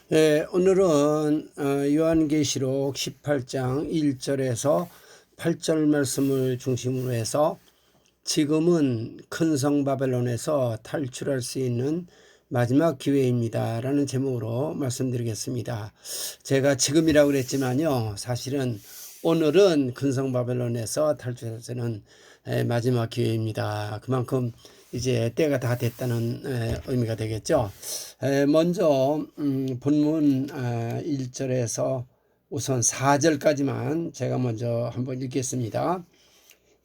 오늘은 요한계시록 18장 1절에서 8절 말씀을 중심으로 해서 지금은 큰 성 바벨론에서 탈출할 수 있는 마지막 기회입니다 라는 제목으로 말씀드리겠습니다. 제가 지금이라고 그랬지만요, 사실은 오늘은 큰 성 바벨론에서 탈출할 수 있는 마지막 기회입니다. 그만큼 이제 때가 다 됐다는 의미가 되겠죠. 먼저 본문 1절에서 우선 4절까지만 제가 먼저 한번 읽겠습니다.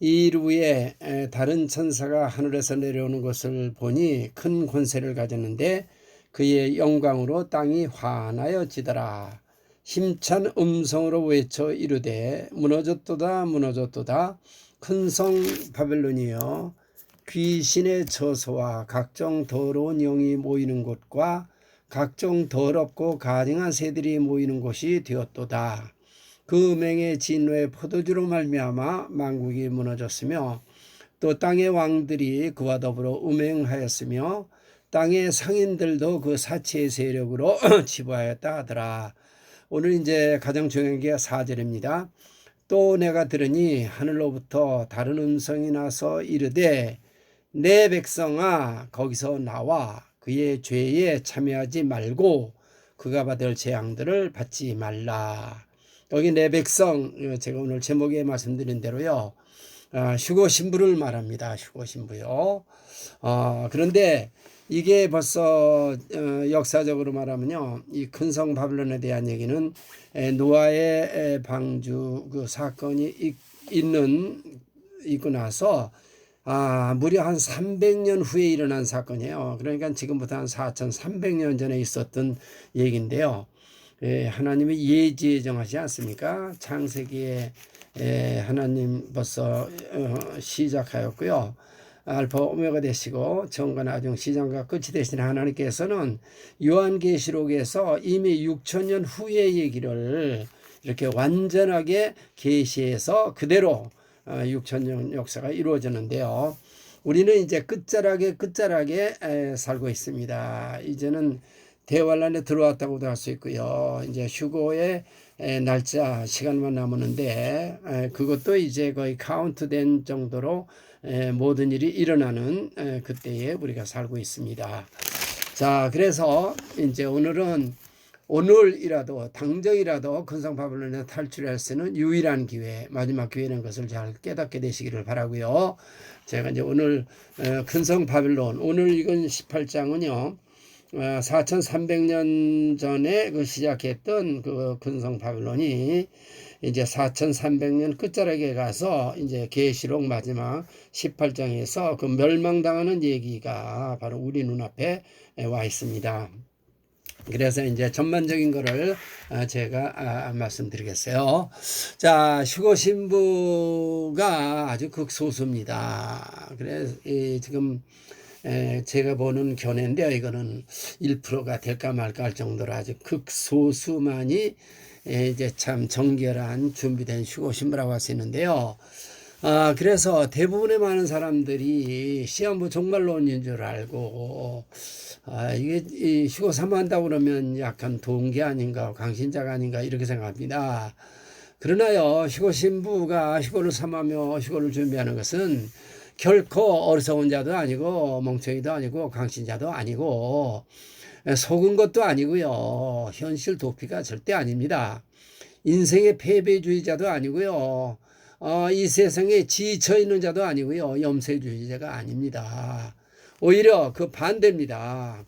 이일 후에 다른 천사가 하늘에서 내려오는 것을 보니 큰 권세를 가졌는데 그의 영광으로 땅이 환하여지더라. 힘찬 음성으로 외쳐 이르되 무너졌도다 무너졌도다 큰 성 바벨론이여 귀신의 처소와 각종 더러운 영이 모이는 곳과 각종 더럽고 가증한 새들이 모이는 곳이 되었도다. 그 음행의 진노의 포도주로 말미암아 만국이 무너졌으며 또 땅의 왕들이 그와 더불어 음행하였으며 땅의 상인들도 그 사치의 세력으로 치부하였다 하더라. 오늘 이제 가장 중요한 게 4절입니다. 또 내가 들으니 하늘로부터 다른 음성이 나서 이르되 내 백성아 거기서 나와 그의 죄에 참여하지 말고 그가 받을 재앙들을 받지 말라. 여기 내 백성, 제가 오늘 제목에 말씀드린 대로요, 휴거 신부를 말합니다. 휴거 신부요. 그런데 이게 벌써 역사적으로 말하면요, 이 큰 성 바벨론에 대한 얘기는 노아의 방주 그 사건이 있고 나서 무려 한 300년 후에 일어난 사건이에요. 그러니까 지금부터 한 4300년 전에 있었던 얘기인데요. 하나님이 예지에 정하지 않습니까? 창세기에 하나님 벌써 시작하였고요. 알파 오메가 되시고 처음과 나중 시작과 끝이 되신 하나님께서는 요한계시록에서 이미 6000년 후의 얘기를 이렇게 완전하게 계시해서 그대로 6000년 역사가 이루어졌는데요. 우리는 이제 끝자락에 살고 있습니다. 이제는 대환란에 들어왔다고도 할 수 있고요. 이제 휴거의 날짜 시간만 남았는데 그것도 이제 거의 카운트된 정도로 모든 일이 일어나는 그때에 우리가 살고 있습니다. 자, 그래서 이제 오늘이라도 당장이라도 큰 성 바벨론에서 탈출할 수 있는 유일한 기회, 마지막 기회라는 것을 잘 깨닫게 되시기를 바라고요. 제가 이제 오늘 큰 성 바벨론, 오늘 이건 18장은요. 4300년 전에 그 시작했던 그 큰 성 바벨론이 이제 4300년 끝자락에 가서 이제 계시록 마지막 18장에서 그 멸망당하는 얘기가 바로 우리 눈앞에 와 있습니다. 그래서 이제 전반적인 거를 제가 말씀드리겠어요. 자, 휴거 신부가 아주 극소수입니다. 그래서 지금 제가 보는 견해인데요. 이거는 1%가 될까 말까 할 정도로 아주 극소수만이 이제 참 정결한 준비된 휴거 신부라고 할 수 있는데요. 그래서 대부분의 많은 사람들이 시한부 종말론인 줄 알고 이게 이 휴거 사모한다고 그러면 약간 동기 아닌가 강신자가 아닌가 이렇게 생각합니다. 그러나요, 휴거 신부가 휴거를 사모하며 휴거를 준비하는 것은 결코 어리석은 자도 아니고 멍청이도 아니고 강신자도 아니고 속은 것도 아니고요. 현실 도피가 절대 아닙니다. 인생의 패배주의자도 아니고요. 이 세상에 지쳐 있는 자도 아니고요. 염세주의자가 아닙니다. 오히려 그 반대입니다.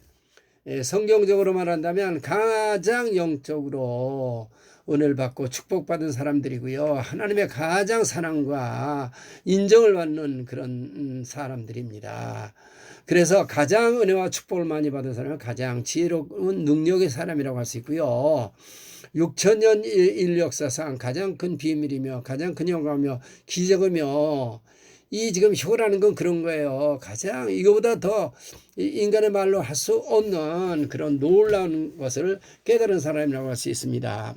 성경적으로 말한다면 가장 영적으로 은혜를 받고 축복받은 사람들이고요. 하나님의 가장 사랑과 인정을 받는 그런 사람들입니다. 그래서 가장 은혜와 축복을 많이 받은 사람은 가장 지혜로운 능력의 사람이라고 할 수 있고요. 6000년 인류 역사상 가장 큰 비밀이며 가장 큰 영광이며 기적이며 이 지금 휴거라는 건 그런 거예요. 가장 이거보다 더 인간의 말로 할 수 없는 그런 놀라운 것을 깨달은 사람이라고 할 수 있습니다.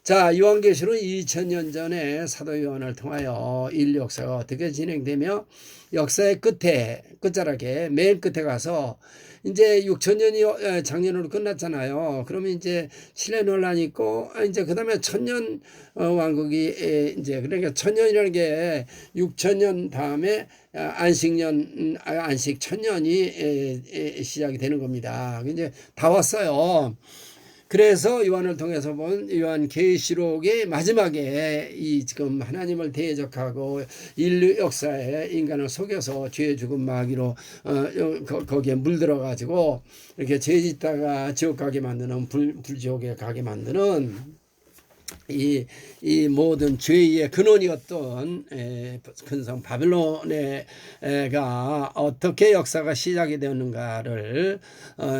자, 요한계시록 2000년 전에 사도 요한을 통하여 인류 역사가 어떻게 진행되며 역사의 끝자락에 맨 끝에 가서 이제 6000년이 작년으로 끝났잖아요. 그러면 이제 신의 논란이 있고 이제 그다음에 천년 왕국이 이제 그러니까 천년이라는 게 6000년 다음에 안식 천년이 시작이 되는 겁니다. 이제 다 왔어요. 그래서 요한을 통해서 본 요한 계시록의 마지막에 이 지금 하나님을 대적하고 인류 역사에 인간을 속여서 죄 죽음 마귀로 거기에 물들어 가지고 이렇게 죄 짓다가 지옥 가게 만드는 불지옥에 가게 만드는 이 모든 죄의 근원이었던 근성 바벨론가 어떻게 역사가 시작이 되었는가를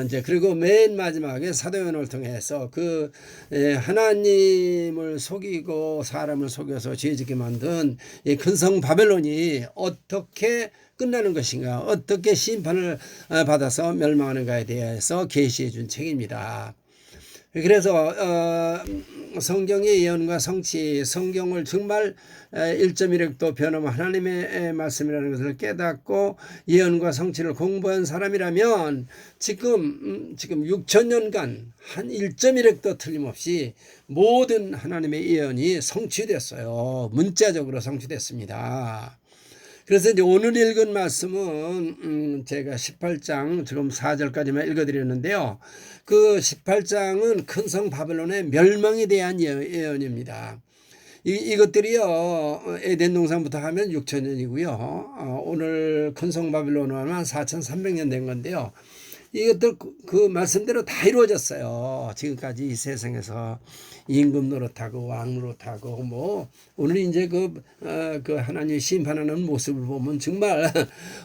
이제 그리고 맨 마지막에 사도연을 통해서 그 하나님을 속이고 사람을 속여서 죄짓게 만든 이 근성 바벨론이 어떻게 끝나는 것인가, 어떻게 심판을 받아서 멸망하는가에 대해서 계시해 준 책입니다. 그래서 성경의 예언과 성취, 성경을 정말 1.1획도 변함없는 하나님의 말씀이라는 것을 깨닫고 예언과 성취를 공부한 사람이라면 지금 6천년간 한 1.1획도 틀림없이 모든 하나님의 예언이 성취됐어요. 문자적으로 성취됐습니다. 그래서 이제 오늘 읽은 말씀은 제가 18장 지금 4절까지만 읽어드렸는데요. 그 18장은 큰 성 바벨론의 멸망에 대한 예언입니다. 이것들이요, 에덴 동산부터 하면 6천년이고요. 오늘 큰 성 바벨론은 한 4,300년 된 건데요. 이것들 그 말씀대로 다 이루어졌어요. 지금까지 이 세상에서 임금 노릇하고 왕 노릇하고 뭐 오늘 이제 그 하나님 심판하는 모습을 보면 정말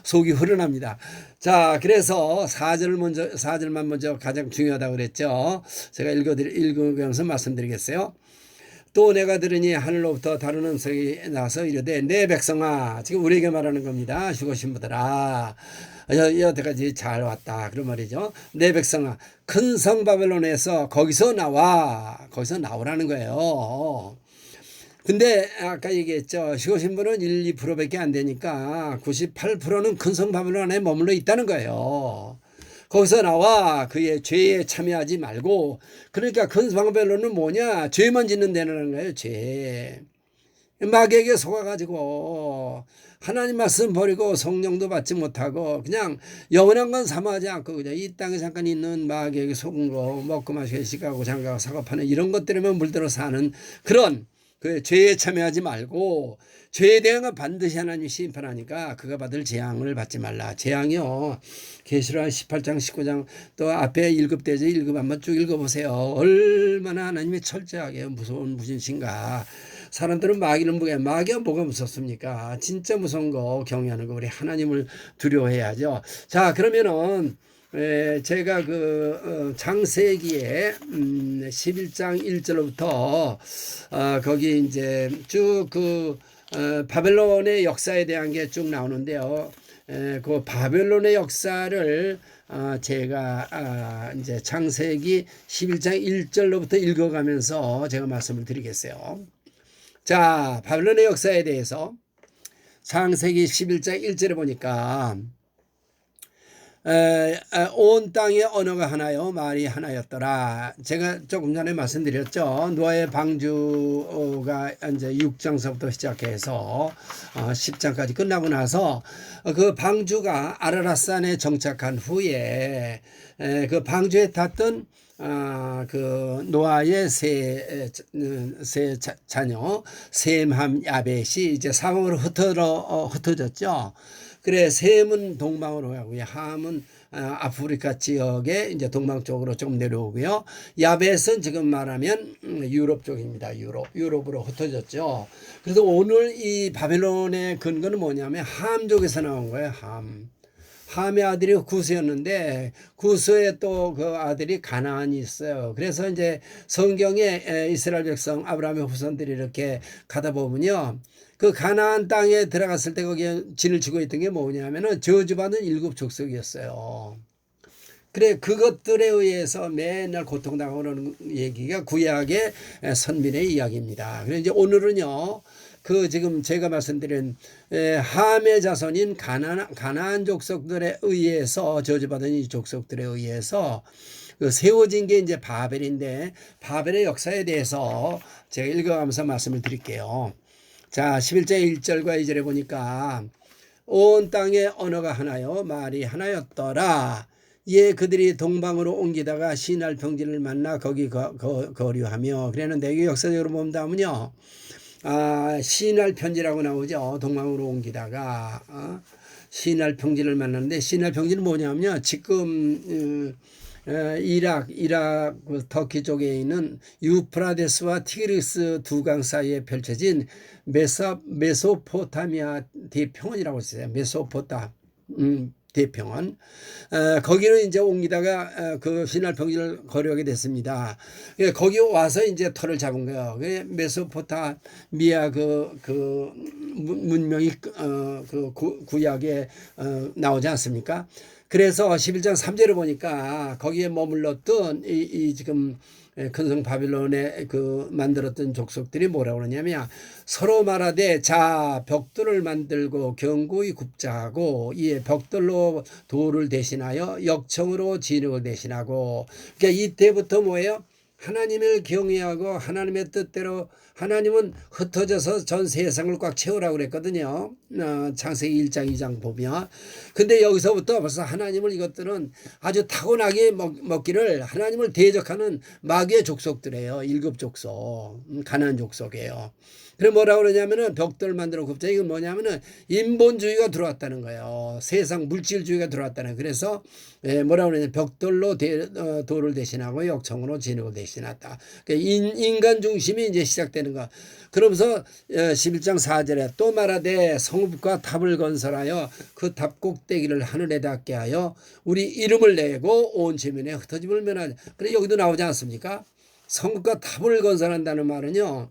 속이 후련합니다. 자, 그래서 4절만 먼저 가장 중요하다고 그랬죠. 제가 읽으면서 말씀드리겠어요. 또 내가 들으니 하늘로부터 다른 음성이 나서 이르되 내 백성아, 지금 우리에게 말하는 겁니다. 죽으신 분들아, 여태까지 잘 왔다 그런 말이죠. 내 백성아, 큰 성 바벨론에서 거기서 나오라는 거예요. 근데 아까 얘기했죠. 죽으신 분은 1, 2%밖에 안 되니까 98%는 큰 성 바벨론 안에 머물러 있다는 거예요. 거기서 나와 그의 죄에 참여하지 말고, 그러니까 큰 바벨론은 뭐냐, 죄만 짓는 데는 거예요. 죄. 마귀에게 속아가지고 하나님 말씀 버리고 성령도 받지 못하고 그냥 영원한 건 사모하지 않고 그냥 이 땅에 잠깐 있는 마귀에게 속은 거 먹고 마시고 시가고 장가고 사고파는 이런 것 때문에 물들어 사는 그런 그 죄에 참여하지 말고, 죄에 대한 건 반드시 하나님이 심판하니까 그가 받을 재앙을 받지 말라. 재앙이요, 계시록 18장 19장 또 앞에 1급대죠. 1급 한번 쭉 읽어보세요. 얼마나 하나님이 철저하게 무서운 무신신가. 사람들은 마귀가 뭐가 무섭습니까? 진짜 무서운 거 경외하는 거 우리 하나님을 두려워해야죠. 자, 그러면은 제가 창세기에 11장 1절부터 거기 이제 쭉 바벨론의 역사에 대한 게 쭉 나오는데요. 그 바벨론의 역사를 제가 이제 창세기 11장 1절로부터 읽어가면서 제가 말씀을 드리겠어요. 자, 바벨론의 역사에 대해서 창세기 11장 1절에 보니까 온 땅의 언어가 하나요, 말이 하나였더라. 제가 조금 전에 말씀드렸죠. 노아의 방주가 이제 6장서부터 시작해서 10장까지 끝나고 나서 그 방주가 아라랏산에 정착한 후에 그 방주에 탔던 그 노아의 세 자녀 셈함 야벳이 이제 상으로 흩어졌죠. 그래, 셈은 동방으로 가고요, 함은 아프리카 지역에 이제 동방 쪽으로 좀 내려오고요. 야벳은 지금 말하면 유럽 쪽입니다. 유럽으로 흩어졌죠. 그래서 오늘 이 바벨론의 근거는 뭐냐면 함족에서 나온 거예요. 함의 아들이 구스였는데 구스의 또 그 아들이 가나안이 있어요. 그래서 이제 성경에 이스라엘 백성 아브라함의 후손들이 이렇게 가다 보면요, 그 가나안 땅에 들어갔을 때 거기에 진을 치고 있던 게 뭐냐면은 저주받은 7족속이었어요. 그래, 그것들에 의해서 맨날 고통당하고 그러는 얘기가 구약의 선민의 이야기입니다. 그래, 이제 오늘은요, 그 지금 제가 말씀드린 함의 자손인 가나안 족속들에 의해서 저주받은 이 족속들에 의해서 그 세워진 게 이제 바벨인데, 바벨의 역사에 대해서 제가 읽어가면서 말씀을 드릴게요. 자, 11장 1절과 2절에 보니까 온 땅의 언어가 하나요 말이 하나였더라. 예, 그들이 동방으로 옮기다가 시날 평지를 만나 거기 거류하며 그랬는데 이 역사적으로 본다면요, 시날 편지라고 나오죠. 동방으로 옮기다가 시날 평지를 만났는데 시날 평지는 뭐냐면요, 지금 이라크 터키 쪽에 있는 유프라데스와 티그리스 두 강 사이에 펼쳐진 메소포타미아 대평원이라고 있어요. 메소포타 대평원. 거기는 이제 옮기다가 그 신할 평지를 거류하게 됐습니다. 거기 와서 이제 터를 잡은 거예요. 메소포타미아 그 문명이 그 구약에 나오지 않습니까? 그래서 11장 3절을 보니까 거기에 머물렀던 이 지금 큰성 바빌론에 그 만들었던 족속들이 뭐라고 그러냐면 서로 말하되 자 벽돌을 만들고 견고히 굽자하고 이에 벽돌로 돌을 대신하여 역청으로 진흙을 대신하고, 그러니까 이때부터 뭐예요? 하나님을 경외하고 하나님의 뜻대로, 하나님은 흩어져서 전 세상을 꽉 채우라고 그랬거든요. 창세기 1장 2장 보면. 근데 여기서부터 벌써 하나님을, 이것들은 아주 타고나게 먹기를 하나님을 대적하는 마귀의 족속들이에요. 7족속, 가나안 족속이에요. 그래 뭐라고 그러냐면은 벽돌 만들어 굽자. 이건 뭐냐면은 인본주의가 들어왔다는 거예요. 세상 물질주의가 들어왔다는 거예요. 그래서 뭐라고 그러냐, 벽돌로 돌을 대신하고 역청으로 진흙을 대신했다. 그러니까 인간 중심이 이제 시작되는 거. 그러면서 11장 4절에 또 말하되 성읍과 탑을 건설하여 그 탑 꼭대기를 하늘에 닿게 하여 우리 이름을 내고 온 지면에 흩어짐을 면하자. 그래 여기도 나오지 않습니까? 성읍과 탑을 건설한다는 말은요,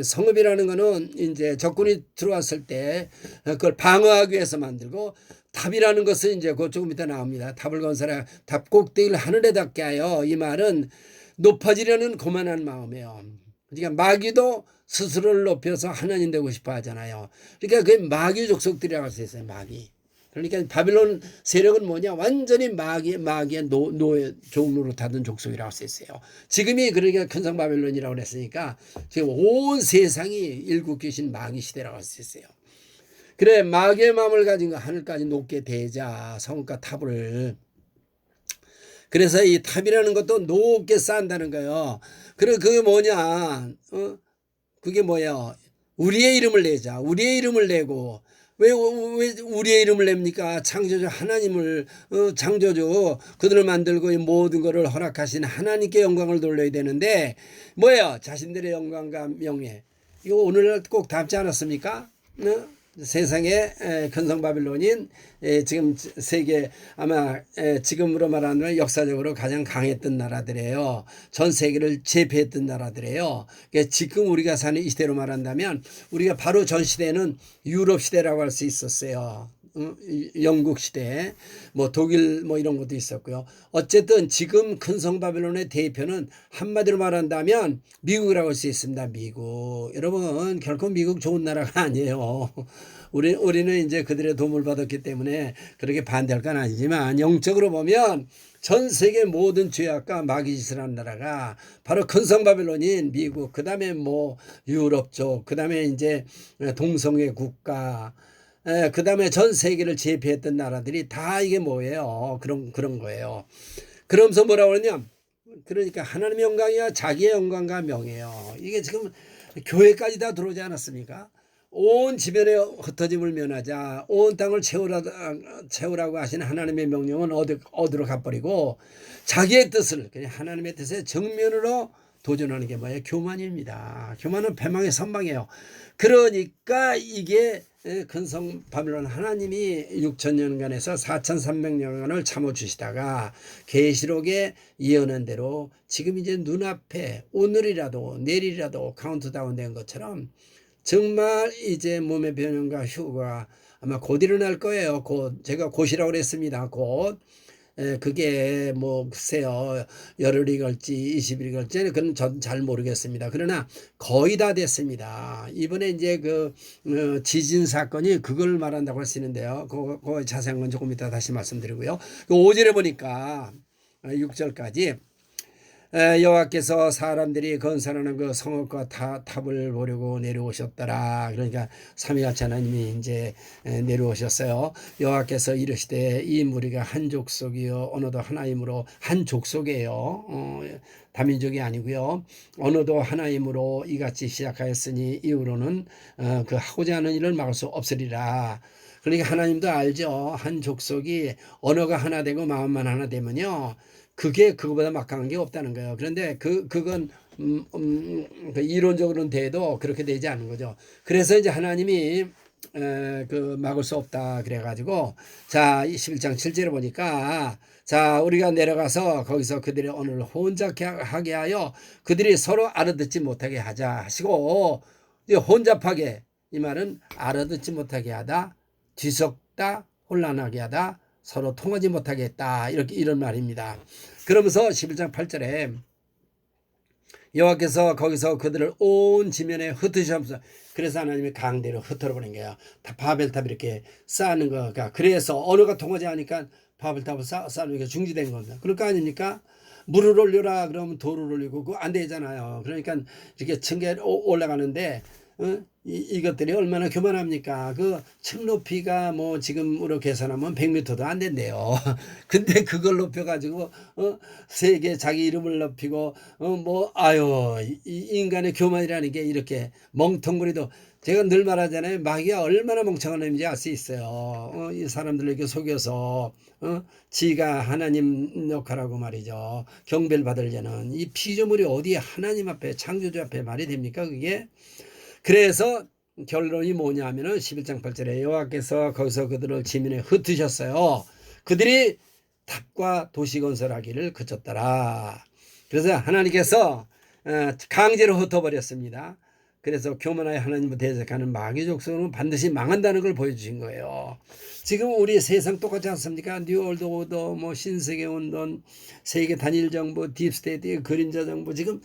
성읍이라는 거는 이제 적군이 들어왔을 때 그걸 방어하기 위해서 만들고, 탑이라는 것은 이제 그 조금 이따 나옵니다. 탑을 건설해 탑 꼭대기를 하늘에 닿게 하여, 이 말은 높아지려는 고만한 마음이에요. 그러니까 마귀도 스스로를 높여서 하나님 되고 싶어 하잖아요. 그러니까 그 마귀 족속들이라고 할 수 있어요. 마귀. 그러니까 바빌론 세력은 뭐냐, 완전히 마귀의 노예 종로로 타던 족속이라고 할 수 있어요. 지금이 그러니까 큰성 바빌론이라고 그랬으니까 지금 온 세상이 일국 귀신 마귀 시대라고 할 수 있어요. 그래 마귀의 마음을 가진 거 하늘까지 높게 대자 성과 탑을. 그래서 이 탑이라는 것도 높게 쌓는다는 거예요. 그래 그게 뭐냐, 그게 뭐야, 우리의 이름을 내자. 우리의 이름을 내고, 왜 우리의 이름을 냅니까? 창조주 하나님을, 창조주 그들을 만들고 이 모든 것을 허락하신 하나님께 영광을 돌려야 되는데 뭐예요? 자신들의 영광과 명예. 이거 오늘날 꼭 닮지 않았습니까? 세상의 큰성 바빌론인 지금 세계 아마 지금으로 말하면 역사적으로 가장 강했던 나라들이에요. 전 세계를 제패했던 나라들이에요. 그러니까 지금 우리가 사는 이 시대로 말한다면 우리가 바로 전 시대는 유럽 시대라고 할 수 있었어요. 영국 시대, 뭐 독일 뭐 이런 것도 있었고요. 어쨌든 지금 큰성 바빌론의 대표는 한마디로 말한다면 미국이라고 할 수 있습니다. 미국. 여러분 결코 미국 좋은 나라가 아니에요. 우리는 이제 그들의 도움을 받았기 때문에 그렇게 반대할 건 아니지만, 영적으로 보면 전 세계 모든 죄악과 마귀짓을 한 나라가 바로 큰성 바빌론인 미국, 그 다음에 뭐 유럽 쪽, 그 다음에 이제 동성애 국가, 그 다음에 전 세계를 제패했던 나라들이 다 이게 뭐예요? 그런 거예요. 그러면서 뭐라고 그러냐? 그러니까 하나님의 영광이야 자기의 영광과 명예요. 이게 지금 교회까지 다 들어오지 않았습니까? 온 지변에 흩어짐을 면하자, 온 땅을 채우라고 하신 하나님의 명령은 어디로 가버리고 자기의 뜻을, 그냥 하나님의 뜻에 정면으로 도전하는 게 뭐예요? 교만입니다. 교만은 패망의 선방이에요. 그러니까 이게 큰성 바빌론, 하나님이 6천년간에서 4,300년간을 참아주시다가 계시록에 예언한 대로 지금 이제 눈앞에 오늘이라도 내일이라도 카운트다운 된 것처럼 정말 이제 몸의 변형과 휴가 아마 곧 일어날 거예요. 제가 곧이라고 그랬습니다. 곧. 그게 뭐 글쎄요 열흘이 걸지 20일이 걸지 그건 전 잘 모르겠습니다. 그러나 거의 다 됐습니다. 이번에 이제 그 지진 사건이 그걸 말한다고 할 수 있는데요. 그 자세한 건 조금 이따 다시 말씀드리고요. 그 5절에 보니까 6절까지 여호와께서 사람들이 건설하는 그 성읍과 탑을 보려고 내려오셨더라. 그러니까 삼위일체 하나님이 이제 내려오셨어요. 여호와께서 이르시되 이 무리가 한 족속이요 어느도 하나이므로 한 족속이에요. 다민족이 아니고요. 어느도 하나이므로 이같이 시작하였으니 이후로는 그 하고자 하는 일을 막을 수 없으리라. 그러니까 하나님도 알죠. 한 족속이 언어가 하나 되고 마음만 하나 되면요. 그게 그거보다 막강한 게 없다는 거예요. 그런데 그건 그 이론적으로는 돼도 그렇게 되지 않는 거죠. 그래서 이제 하나님이 그 막을 수 없다 그래가지고 자 21장 7절에 보니까 자 우리가 내려가서 거기서 그들의 언어를 혼잡하게 하여 그들이 서로 알아듣지 못하게 하자 하시고 혼잡하게 이 말은 알아듣지 못하게 하다 뒤섞다 혼란하게 하다 서로 통하지 못하게 했다. 이런 말입니다. 그러면서 11장 8절에 여호와께서 거기서 그들을 온 지면에 흩으셨어. 그래서 하나님이 강대로 흩어버린 거예요. 다 바벨탑 이렇게 쌓는 거가. 그래서 언어가 통하지 않으니까 바벨탑을 쌓는 게 중지된 겁니다. 그럴 거 아닙니까? 물을 올려라 그러면 돌을 올리고 그거 안 되잖아요. 그러니까 이렇게 층계 올라가는데 이것들이 얼마나 교만합니까? 그 층 높이가 뭐 지금으로 계산하면 100m도 안 된대요. 근데 그걸 높여가지고 세계 자기 이름을 높이고 뭐 아유 이 인간의 교만이라는 게 이렇게 멍텅구리도 제가 늘 말하잖아요. 마귀가 얼마나 멍청한 놈인지 알 수 있어요. 이 사람들을 이렇게 속여서 지가 하나님 역할하고 말이죠. 경배를 받으려는 이 피조물이 어디 하나님 앞에 창조주 앞에 말이 됩니까 그게? 그래서 결론이 뭐냐 하면은 11장 8절에 여호와께서 거기서 그들을 지면에 흩으셨어요. 그들이 탑과 도시 건설하기를 그쳤더라. 그래서 하나님께서 강제로 흩어버렸습니다. 그래서 교만하여 하나님을 대적하는 마귀 족속은 반드시 망한다는 걸 보여주신 거예요. 지금 우리 세상 똑같지 않습니까? 뉴월드 오더, 뭐 신세계 운동, 세계 단일 정부, 딥스테이트, 그림자 정부 지금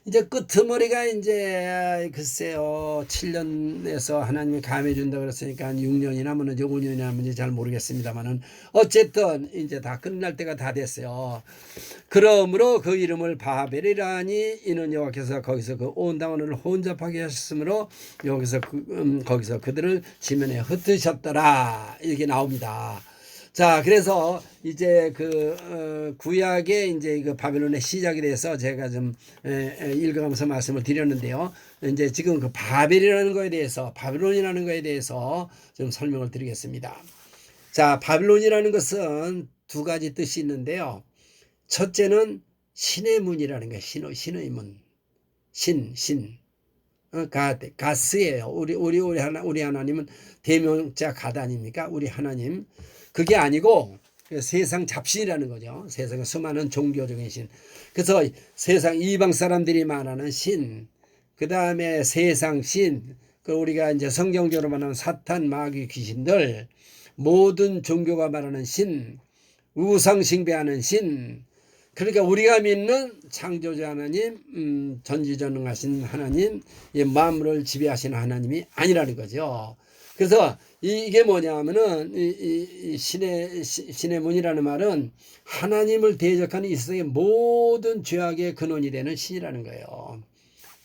이제 끄트머리가 이제 글쎄요 7년에서 하나님이 감해 준다 그랬으니까 6년이나 뭐는지 5년이나 뭔지 잘 모르겠습니다만은 어쨌든 이제 다 끝날 때가 다 됐어요. 그러므로 그 이름을 바벨이라니 이는 여호와께서 거기서 그 온 당원을 혼잡하게 하셨으므로 여기서 거기서 그들을 지면에 흩으셨더라 이렇게 나옵니다. 자, 그래서 이제 그 구약의 이제 그 바벨론의 시작에 대해서 제가 좀 읽어가면서 말씀을 드렸는데요. 이제 지금 그 바벨이라는 거에 대해서 바벨론이라는 거에 대해서 좀 설명을 드리겠습니다. 자, 바벨론이라는 것은 두 가지 뜻이 있는데요. 첫째는 신의 문이라는 거예요. 신의 문, 신. 가스예요. 우리 하나님은 대명자 갓 아닙니까? 우리 하나님. 그게 아니고 세상 잡신이라는 거죠. 세상에 수많은 종교적인 신. 그래서 세상 이방 사람들이 말하는 신, 그 다음에 세상 신, 그 우리가 이제 성경적으로 말하는 사탄, 마귀, 귀신들, 모든 종교가 말하는 신, 우상 숭배하는 신. 그러니까 우리가 믿는 창조자 하나님, 전지전능하신 하나님, 만물을 지배하시는 하나님이 아니라는 거죠. 그래서 이게 뭐냐면은 이 신의 문이라는 말은 하나님을 대적하는 이 세상의 모든 죄악의 근원이 되는 신이라는 거예요.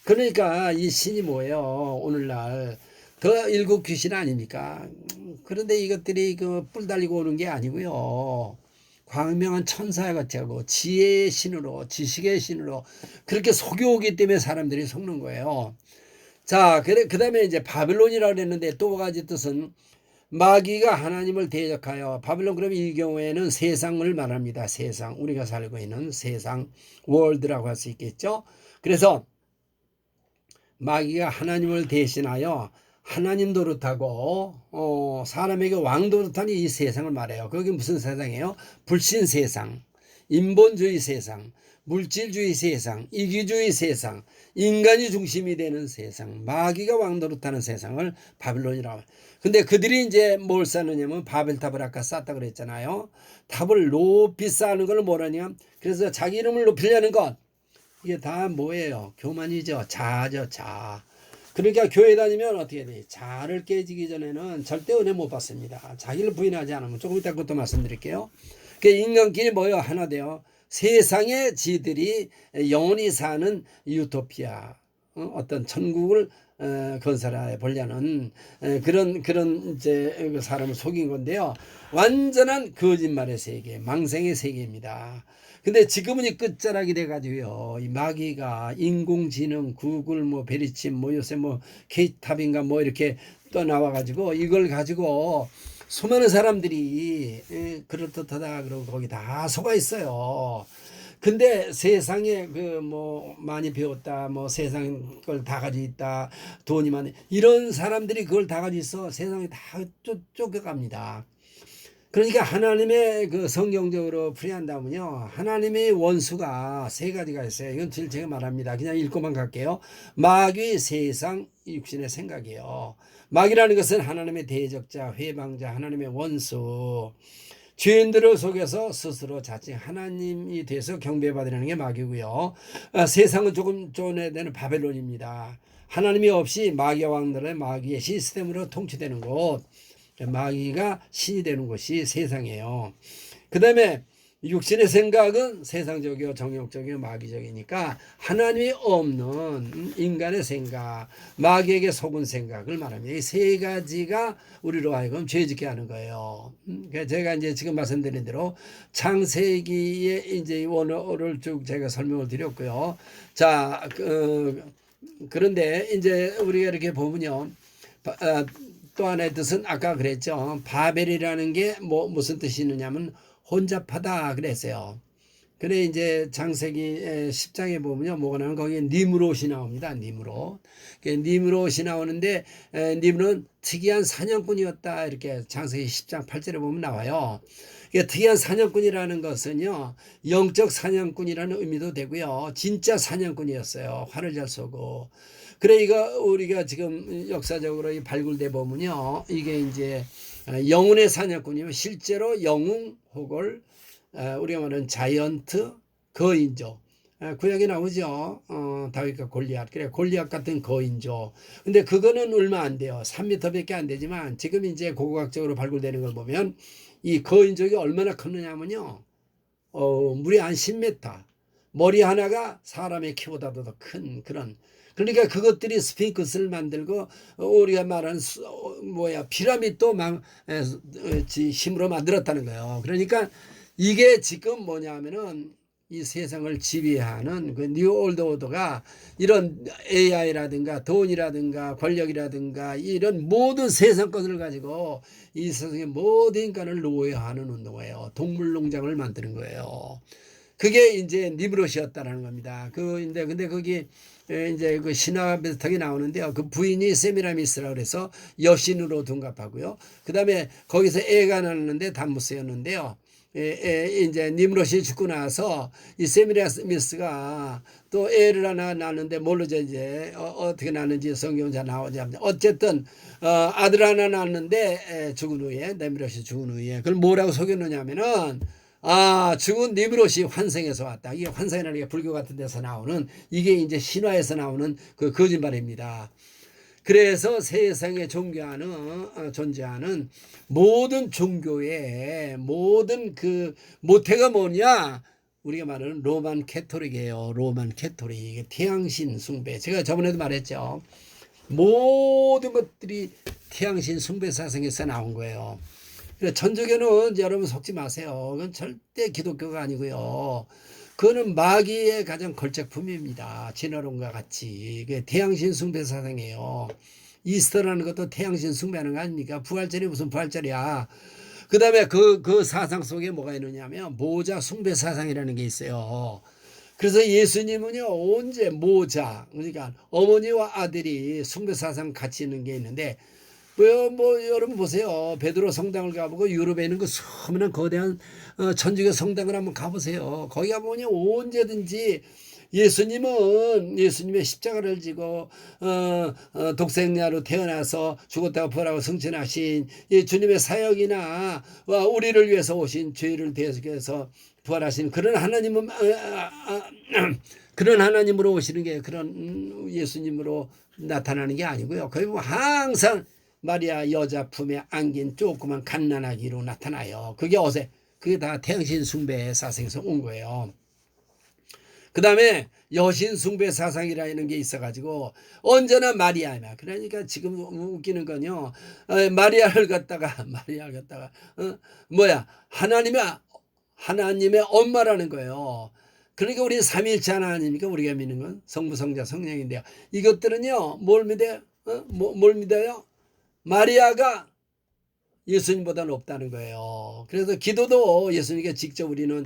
그러니까 이 신이 뭐예요? 오늘날 더 일곱 귀신 아닙니까? 그런데 이것들이 그 뿔 달리고 오는 게 아니고요. 광명한 천사 같이 하고 지혜의 신으로 지식의 신으로 그렇게 속여오기 때문에 사람들이 속는 거예요. 자, 그 다음에 이제 바벨론이라고 그랬는데 또 가지 뜻은 마귀가 하나님을 대적하여 바벨론 그러면 이 경우에는 세상을 말합니다. 세상 우리가 살고 있는 세상 월드라고 할 수 있겠죠. 그래서 마귀가 하나님을 대신하여 하나님 노릇하고 사람에게 왕 노릇하는 이 세상을 말해요. 그게 무슨 세상이에요? 불신 세상, 인본주의 세상, 물질주의 세상, 이기주의 세상, 인간이 중심이 되는 세상, 마귀가 왕노릇하는 세상을 바빌론이라고 해요. 근데 그들이 이제 뭘 쌓느냐면 바벨탑을 아까 쌓다 그랬잖아요. 탑을 높이 쌓는 걸 뭐라냐? 그래서 자기 이름을 높이려는 것. 이게 다 뭐예요? 교만이죠. 자아죠, 자아. 그러니까 교회 다니면 어떻게 돼? 자아를 깨지기 전에는 절대 은혜 못 받습니다. 자기를 부인하지 않으면. 조금 이따 그것도 말씀드릴게요. 그 인간끼리 뭐요? 하나 돼요. 세상에 지들이 영원히 사는 유토피아, 어떤 천국을 건설해 보려는 그런 이제 사람을 속인 건데요. 완전한 거짓말의 세계, 망생의 세계입니다. 근데 지금은 이 끝자락이 돼가지고요. 이 마귀가 인공지능, 구글, 뭐 베리칩, 뭐 요새 뭐 케이탑인가 뭐 이렇게 또 나와가지고 이걸 가지고 수많은 사람들이 그럴듯하다 그러고 거기 다 속아 있어요. 근데 세상에 그 뭐 많이 배웠다, 뭐 세상 걸 다 가지고 있다, 돈이 많이 이런 사람들이 그걸 다 가지고 있어 세상에 다 쫓겨갑니다. 그러니까 하나님의 그 성경적으로 풀이한다면요. 하나님의 원수가 세 가지가 있어요. 이건 제가 말합니다. 그냥 읽고만 갈게요. 마귀, 세상, 육신의 생각이에요. 마귀라는 것은 하나님의 대적자, 회방자, 하나님의 원수. 죄인들을 속여서 스스로 자칭 하나님이 돼서 경배받으려는 게 마귀고요. 세상은 조금 쫓아내는 바벨론입니다. 하나님이 없이 마귀 왕들의 마귀의 시스템으로 통치되는 곳. 마귀가 신이 되는 것이 세상이에요. 그 다음에 육신의 생각은 세상적이고 정욕적이고 마귀적이니까 하나님이 없는 인간의 생각, 마귀에게 속은 생각을 말합니다. 이 세 가지가 우리로 하여금 죄짓게 하는 거예요. 제가 이제 지금 말씀드린 대로 창세기의 이제 원어를 쭉 제가 설명을 드렸고요. 자, 그런데 이제 우리가 이렇게 보면요. 또 하나의 뜻은 아까 그랬죠. 바벨이라는 게 무슨 뜻이 있느냐면 혼잡하다 그랬어요. 그래 이제 창세기 10장에 보면요. 뭐가 나오면 거기에 니므롯이 나옵니다. 니므롯. 니므롯이 나오는데 니므롯은 특이한 사냥꾼이었다. 이렇게 창세기 10장 8절에 보면 나와요. 특이한 사냥꾼이라는 것은요. 영적 사냥꾼이라는 의미도 되고요. 진짜 사냥꾼이었어요. 활을 잘 쏘고. 그래 이거 우리가 지금 역사적으로 발굴돼 보면요. 이게 이제 영혼의 사냥꾼이면 실제로 영웅 혹은 우리가 말하는 자이언트 거인조. 구약에 나오죠. 다윗과 골리앗. 그래 골리앗 같은 거인조. 근데 그거는 얼마 안 돼요. 3m밖에 안 되지만 지금 이제 고고학적으로 발굴되는 걸 보면 이 거인족이 얼마나 컸느냐면요. 무려 한 10m. 머리 하나가 사람의 키보다도 더 큰 그런. 그러니까 그것들이 스핑크스를 만들고 우리가 말하는 피라미드도 힘으로 만들었다는 거예요. 그러니까 이게 지금 뭐냐면은 이 세상을 지배하는 그 뉴 올드 오더가 이런 AI라든가 돈이라든가 권력이라든가 이런 모든 세상 것을 가지고 이 세상의 모든 인간을 노예화하는 운동이에요. 동물농장을 만드는 거예요. 그게 이제 니브롯이었다라는 겁니다. 근데 거기 이제 그 신화 비슷하게 나오는데요. 그 부인이 세미라미스라 그래서 여신으로 둔갑하고요. 그 다음에 거기서 애가 낳았는데 담무스였는데요. 이제 니므롯이 죽고 나서 이 세미라미스가 또 애를 하나 낳았는데 모르죠 이제 어떻게 낳았는지 성경 잘 나오지 않는데 어쨌든 아들 하나 낳았는데 죽은 후에 니므롯이 죽은 후에 그걸 뭐라고 속였느냐면은 죽은 니므롯이 환생해서 왔다. 이게 환생이라는 게 불교 같은 데서 나오는 이게 이제 신화에서 나오는 그 거짓말입니다. 그래서 세상에 존재하는 모든 종교의 모든 그 모태가 뭐냐? 우리가 말하는 로만 캐토릭이에요. 로만 캐토릭. 태양신 숭배. 제가 저번에도 말했죠. 모든 것들이 태양신 숭배 사상에서 나온 거예요. 천주교는 여러분 속지 마세요. 그건 절대 기독교가 아니고요. 그거는 마귀의 가장 걸작품입니다. 진화론과 같이. 태양신 숭배 사상이에요. 이스터라는 것도 태양신 숭배하는 거 아닙니까? 부활절이 무슨 부활절이야. 그 다음에 그 사상 속에 뭐가 있느냐면 모자 숭배 사상이라는 게 있어요. 그래서 예수님은요, 언제 모자, 그러니까 어머니와 아들이 숭배 사상 같이 있는 게 있는데 뭐 여러분 보세요. 베드로 성당을 가보고 유럽에 있는 그 수많은 거대한 천주교 성당을 한번 가보세요. 거기 가보면 언제든지 예수님의 십자가를 지고 독생자로 태어나서 죽었다가 부활하고 승천하신 이 주님의 사역이나 우리를 위해서 오신 죄를 대속해서 부활하신 그런 하나님은 그런 하나님으로 오시는 게 그런 예수님으로 나타나는 게 아니고요. 거의 뭐 항상 마리아 여자 품에 안긴 조그만 갓난아기로 나타나요. 그게 다 태양신 숭배 사상에서 온 거예요. 그 다음에 여신 숭배 사상이라는 게 있어가지고 언제나 마리아야. 그러니까 지금 웃기는 건요. 마리아를 갖다가 하나님의 엄마라는 거예요. 그러니까 우리 삼위일체 하나님이니까 우리가 믿는 건 성부, 성자, 성령인데요. 이것들은요 뭘 믿어요? 뭘 믿어요? 마리아가 예수님보다 높다는 거예요. 그래서 기도도 예수님께 직접 우리는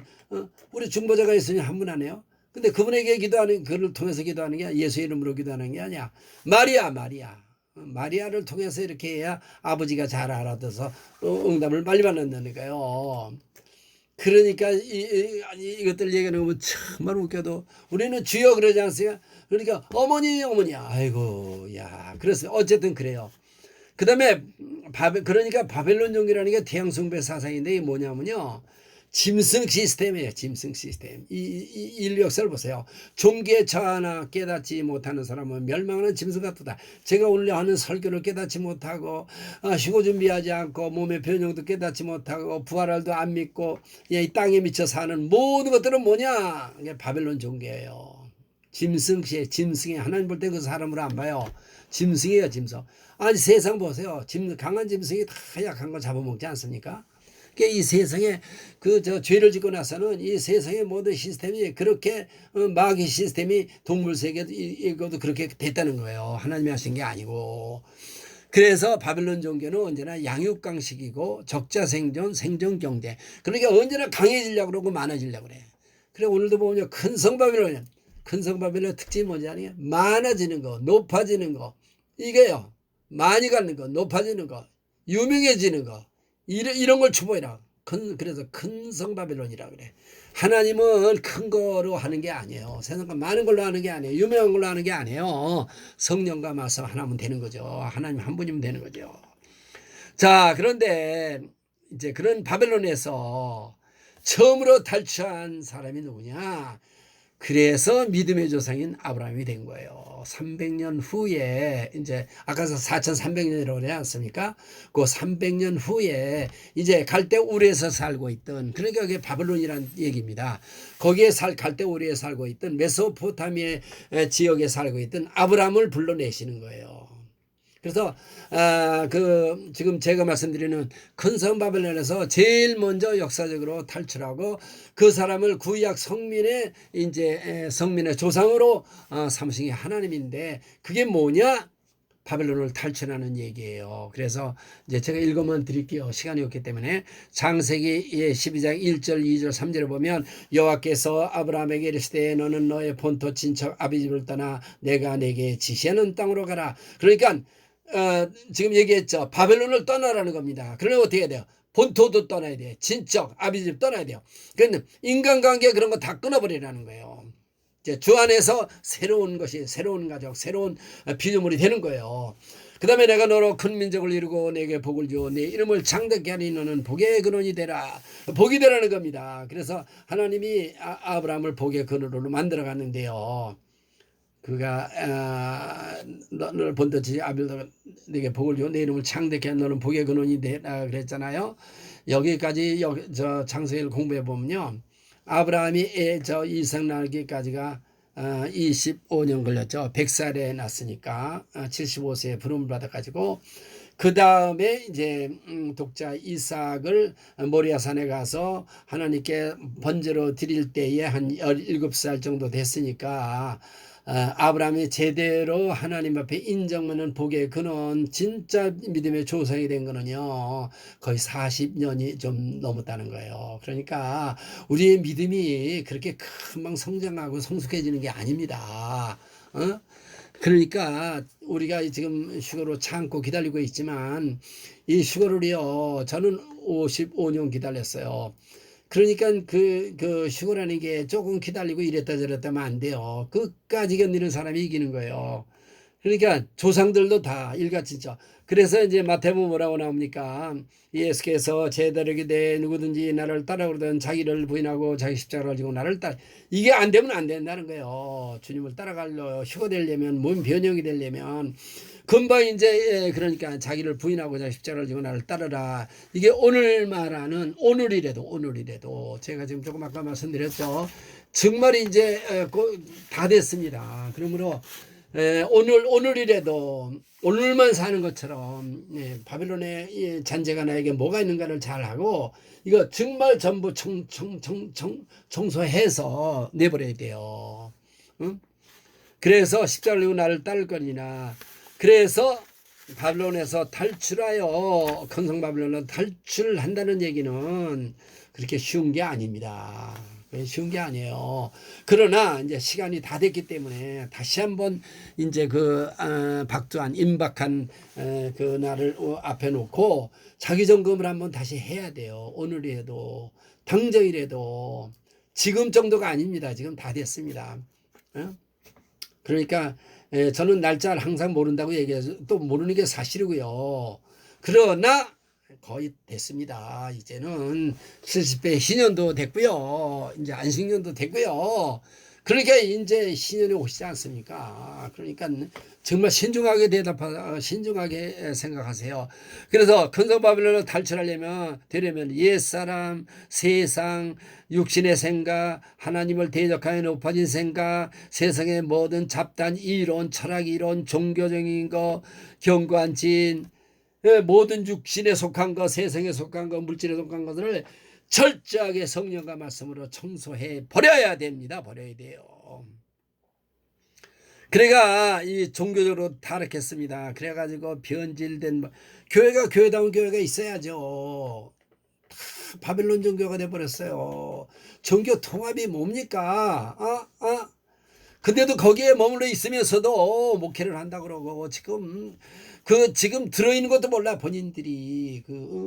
우리 중보자가 예수님 한 분 아니에요? 근데 그분에게 기도하는 그를 통해서 기도하는 게 예수 이름으로 기도하는 게 아니야. 마리아를 통해서 이렇게 해야 아버지가 잘 알아둬서 응답을 빨리 받는다니까요. 그러니까 이것들 얘기하는 거 보면 정말 웃겨도 우리는 주여 그러지 않습니까? 그러니까 어머니 아이고 야 그래서 어쨌든 그래요. 그 다음에 그러니까 바벨론 종교라는 게 태양숭배 사상인데 이게 뭐냐면요. 짐승 시스템이에요. 짐승 시스템. 이 인류 역사를 보세요. 종교에 저 하나 깨닫지 못하는 사람은 멸망하는 짐승 같다. 제가 오늘 하는 설교를 깨닫지 못하고 휴고 준비하지 않고 몸의 변형도 깨닫지 못하고 부활을도 안 믿고 이 땅에 미쳐 사는 모든 것들은 뭐냐? 이게 바벨론 종교예요. 짐승이 하나님 볼 때 그 사람으로 안 봐요. 짐승이에요, 짐승. 아니 세상 보세요. 강한 짐승이 다 약한 거 잡아먹지 않습니까? 이 세상에 죄를 짓고 나서는 이 세상의 모든 시스템이 그렇게 마귀 시스템이 동물 세계도 이것도 그렇게 됐다는 거예요. 하나님이 하신 게 아니고. 그래서 바벨론 종교는 언제나 양육강식이고 적자생존 생존경제. 그러니까 언제나 강해지려고 그러고 많아지려고 그래. 그래 오늘도 보면 큰 성바벨론의 특징이 뭔지 아니에요? 많아지는 거, 높아지는 거. 이게요. 많이 갖는 거, 높아지는 거, 유명해지는 거. 이런 걸 추구해라. 그래서 큰 성바벨론이라 그래. 하나님은 큰 거로 하는 게 아니에요. 세상과 많은 걸로 하는 게 아니에요. 유명한 걸로 하는 게 아니에요. 성령과 맞서 하나면 되는 거죠. 하나님 한 분이면 되는 거죠. 자, 그런데 이제 그런 바벨론에서 처음으로 탈출한 사람이 누구냐? 그래서 믿음의 조상인 아브라함이 된 거예요. 300년 후에 이제 아까 4,300년이라고 그러지 않습니까? 그 300년 후에 이제 갈대우르에서 살고 있던 그러니까 그게 바벨론이라는 얘기입니다. 거기에 갈대우르에 살고 있던 메소포타미아 지역에 살고 있던 아브라함을 불러내시는 거예요. 그래서 지금 제가 말씀드리는 큰 성 바벨론에서 제일 먼저 역사적으로 탈출하고 그 사람을 구약 성민의 조상으로 삼으신 게 하나님인데 그게 뭐냐? 바벨론을 탈출하는 얘기예요. 그래서 이제 제가 읽어만 드릴게요. 시간이 없기 때문에 창세기 12장 1절, 2절, 3절을 보면 여호와께서 아브라함에게 이르시되 너는 너의 본토 친척 아비집을 떠나 내가 내게 지시하는 땅으로 가라. 그러니까 지금 얘기했죠. 바벨론을 떠나라는 겁니다. 그러면 어떻게 해야 돼요? 본토도 떠나야 돼. 친척, 아비집 떠나야 돼요. 그러니까 인간관계 그런 거 다 끊어버리라는 거예요. 이제 주 안에서 새로운 가족, 새로운 피조물이 되는 거예요. 그 다음에 내가 너로 큰 민족을 이루고 내게 복을 주어 내 이름을 창대케 하니 너는 복의 근원이 되라. 복이 되라는 겁니다. 그래서 하나님이 아브라함을 복의 근원으로 만들어 갔는데요. 그가 너를 본토지 아비를 내게 복을 주어 내 이름을 창대케 한 너는 복의 근원이 되라 그랬잖아요. 여기까지 창세기를 공부해 보면요. 아브라함이 이삭 낳기까지가 25년 걸렸죠. 100살에 낳았으니까 75세에 부름을 받아가지고 그 다음에 이제 독자 이삭을 모리아산에 가서 하나님께 번제로 드릴 때에 한 17살 정도 됐으니까 아브라함이 제대로 하나님 앞에 인정하는 복의 근원 진짜 믿음의 조상이 된 거는요 거의 40년이 좀 넘었다는 거예요. 그러니까 우리의 믿음이 그렇게 금방 성장하고 성숙해지는 게 아닙니다. 그러니까 우리가 지금 휴거를 참고 기다리고 있지만 이 휴거를요 저는 55년 기다렸어요. 그러니까 그 휴거라는 게 조금 기다리고 이랬다 저랬다 하면 안 돼요. 끝까지 견디는 사람이 이기는 거예요. 그러니까 조상들도 다 일가친죠. 그래서 이제 마태복음 뭐라고 나옵니까? 예수께서 제자에게 대 누구든지 나를 따라오든 자기를 부인하고 자기 십자가를 지고 나를 따라, 이게 안 되면 안 된다는 거예요. 주님을 따라가려 휴거되려면 몸 변형이 되려면 금방 이제 그러니까 자기를 부인하고 자기 십자가를 지고 나를 따르라. 이게 오늘 말하는 오늘이라도 제가 지금 조금 아까 말씀드렸죠. 정말 이제 다 됐습니다. 그러므로 오늘이라도 오늘만 사는 것처럼 바빌론의 잔재가 나에게 뭐가 있는가를 잘 하고 이거 정말 전부 청소해서 내버려야 돼요. 응? 그래서 십자가를 지고 나를 따를 거니나 그래서 바빌론에서 탈출하여 건성 바빌론으로 탈출한다는 얘기는 그렇게 쉬운 게 아닙니다. 쉬운 게 아니에요. 그러나 이제 시간이 다 됐기 때문에 다시 한번 이제 박두한 임박한 그 날을 앞에 놓고 자기 점검을 한번 다시 해야 돼요. 오늘이라도 당장이라도 지금 정도가 아닙니다. 지금 다 됐습니다. 그러니까 저는 날짜를 항상 모른다고 얘기해서 또 모르는 게 사실이고요. 그러나 거의 됐습니다. 이제는 70배 신년도 됐고요. 이제 안식년도 됐고요. 그러니까 이제 신년이 오시지 않습니까? 그러니까 정말 신중하게 생각하세요. 그래서 건성 바빌론을 되려면 옛사람, 세상, 육신의 생각, 하나님을 대적하여 높아진 생각, 세상의 모든 잡단 이론, 철학 이론, 종교적인 거, 견고한 진, 모든 육신에 속한 것, 세상에 속한 것, 물질에 속한 것을 철저하게 성령과 말씀으로 청소해 버려야 됩니다. 버려야 돼요. 그래가 이 종교적으로 타락했습니다. 그래가지고 변질된 교회가 교회다운 교회가 있어야죠. 바빌론 종교가 돼버렸어요. 종교 통합이 뭡니까? 근데도 거기에 머물러 있으면서도 목회를 한다 그러고 지금 들어있는 것도 몰라 본인들이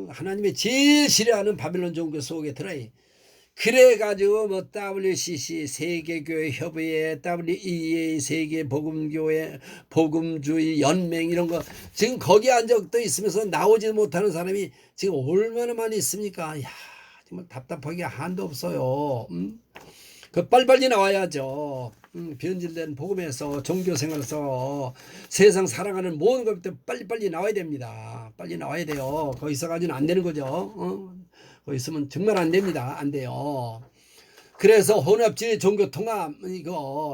하나님의 제일 싫어하는 바빌론 종교 속에 들어있. 그래가지고 뭐 WCC 세계교회 협의회, WEA 세계 복음교회, 복음주의 연맹 이런 거 지금 거기 앉아 있으면서 나오지 못하는 사람이 지금 얼마나 많이 있습니까? 야 정말 답답하게 한도 없어요. 빨리빨리 나와야죠. 변질된 복음에서 종교생활에서 세상 살아가는 모든 것부터 빨리빨리 나와야 됩니다. 빨리 나와야 돼요. 거기서 가지고는 안 되는 거죠. 거기 있으면 정말 안 됩니다. 안 돼요. 그래서 혼합주의 종교 통합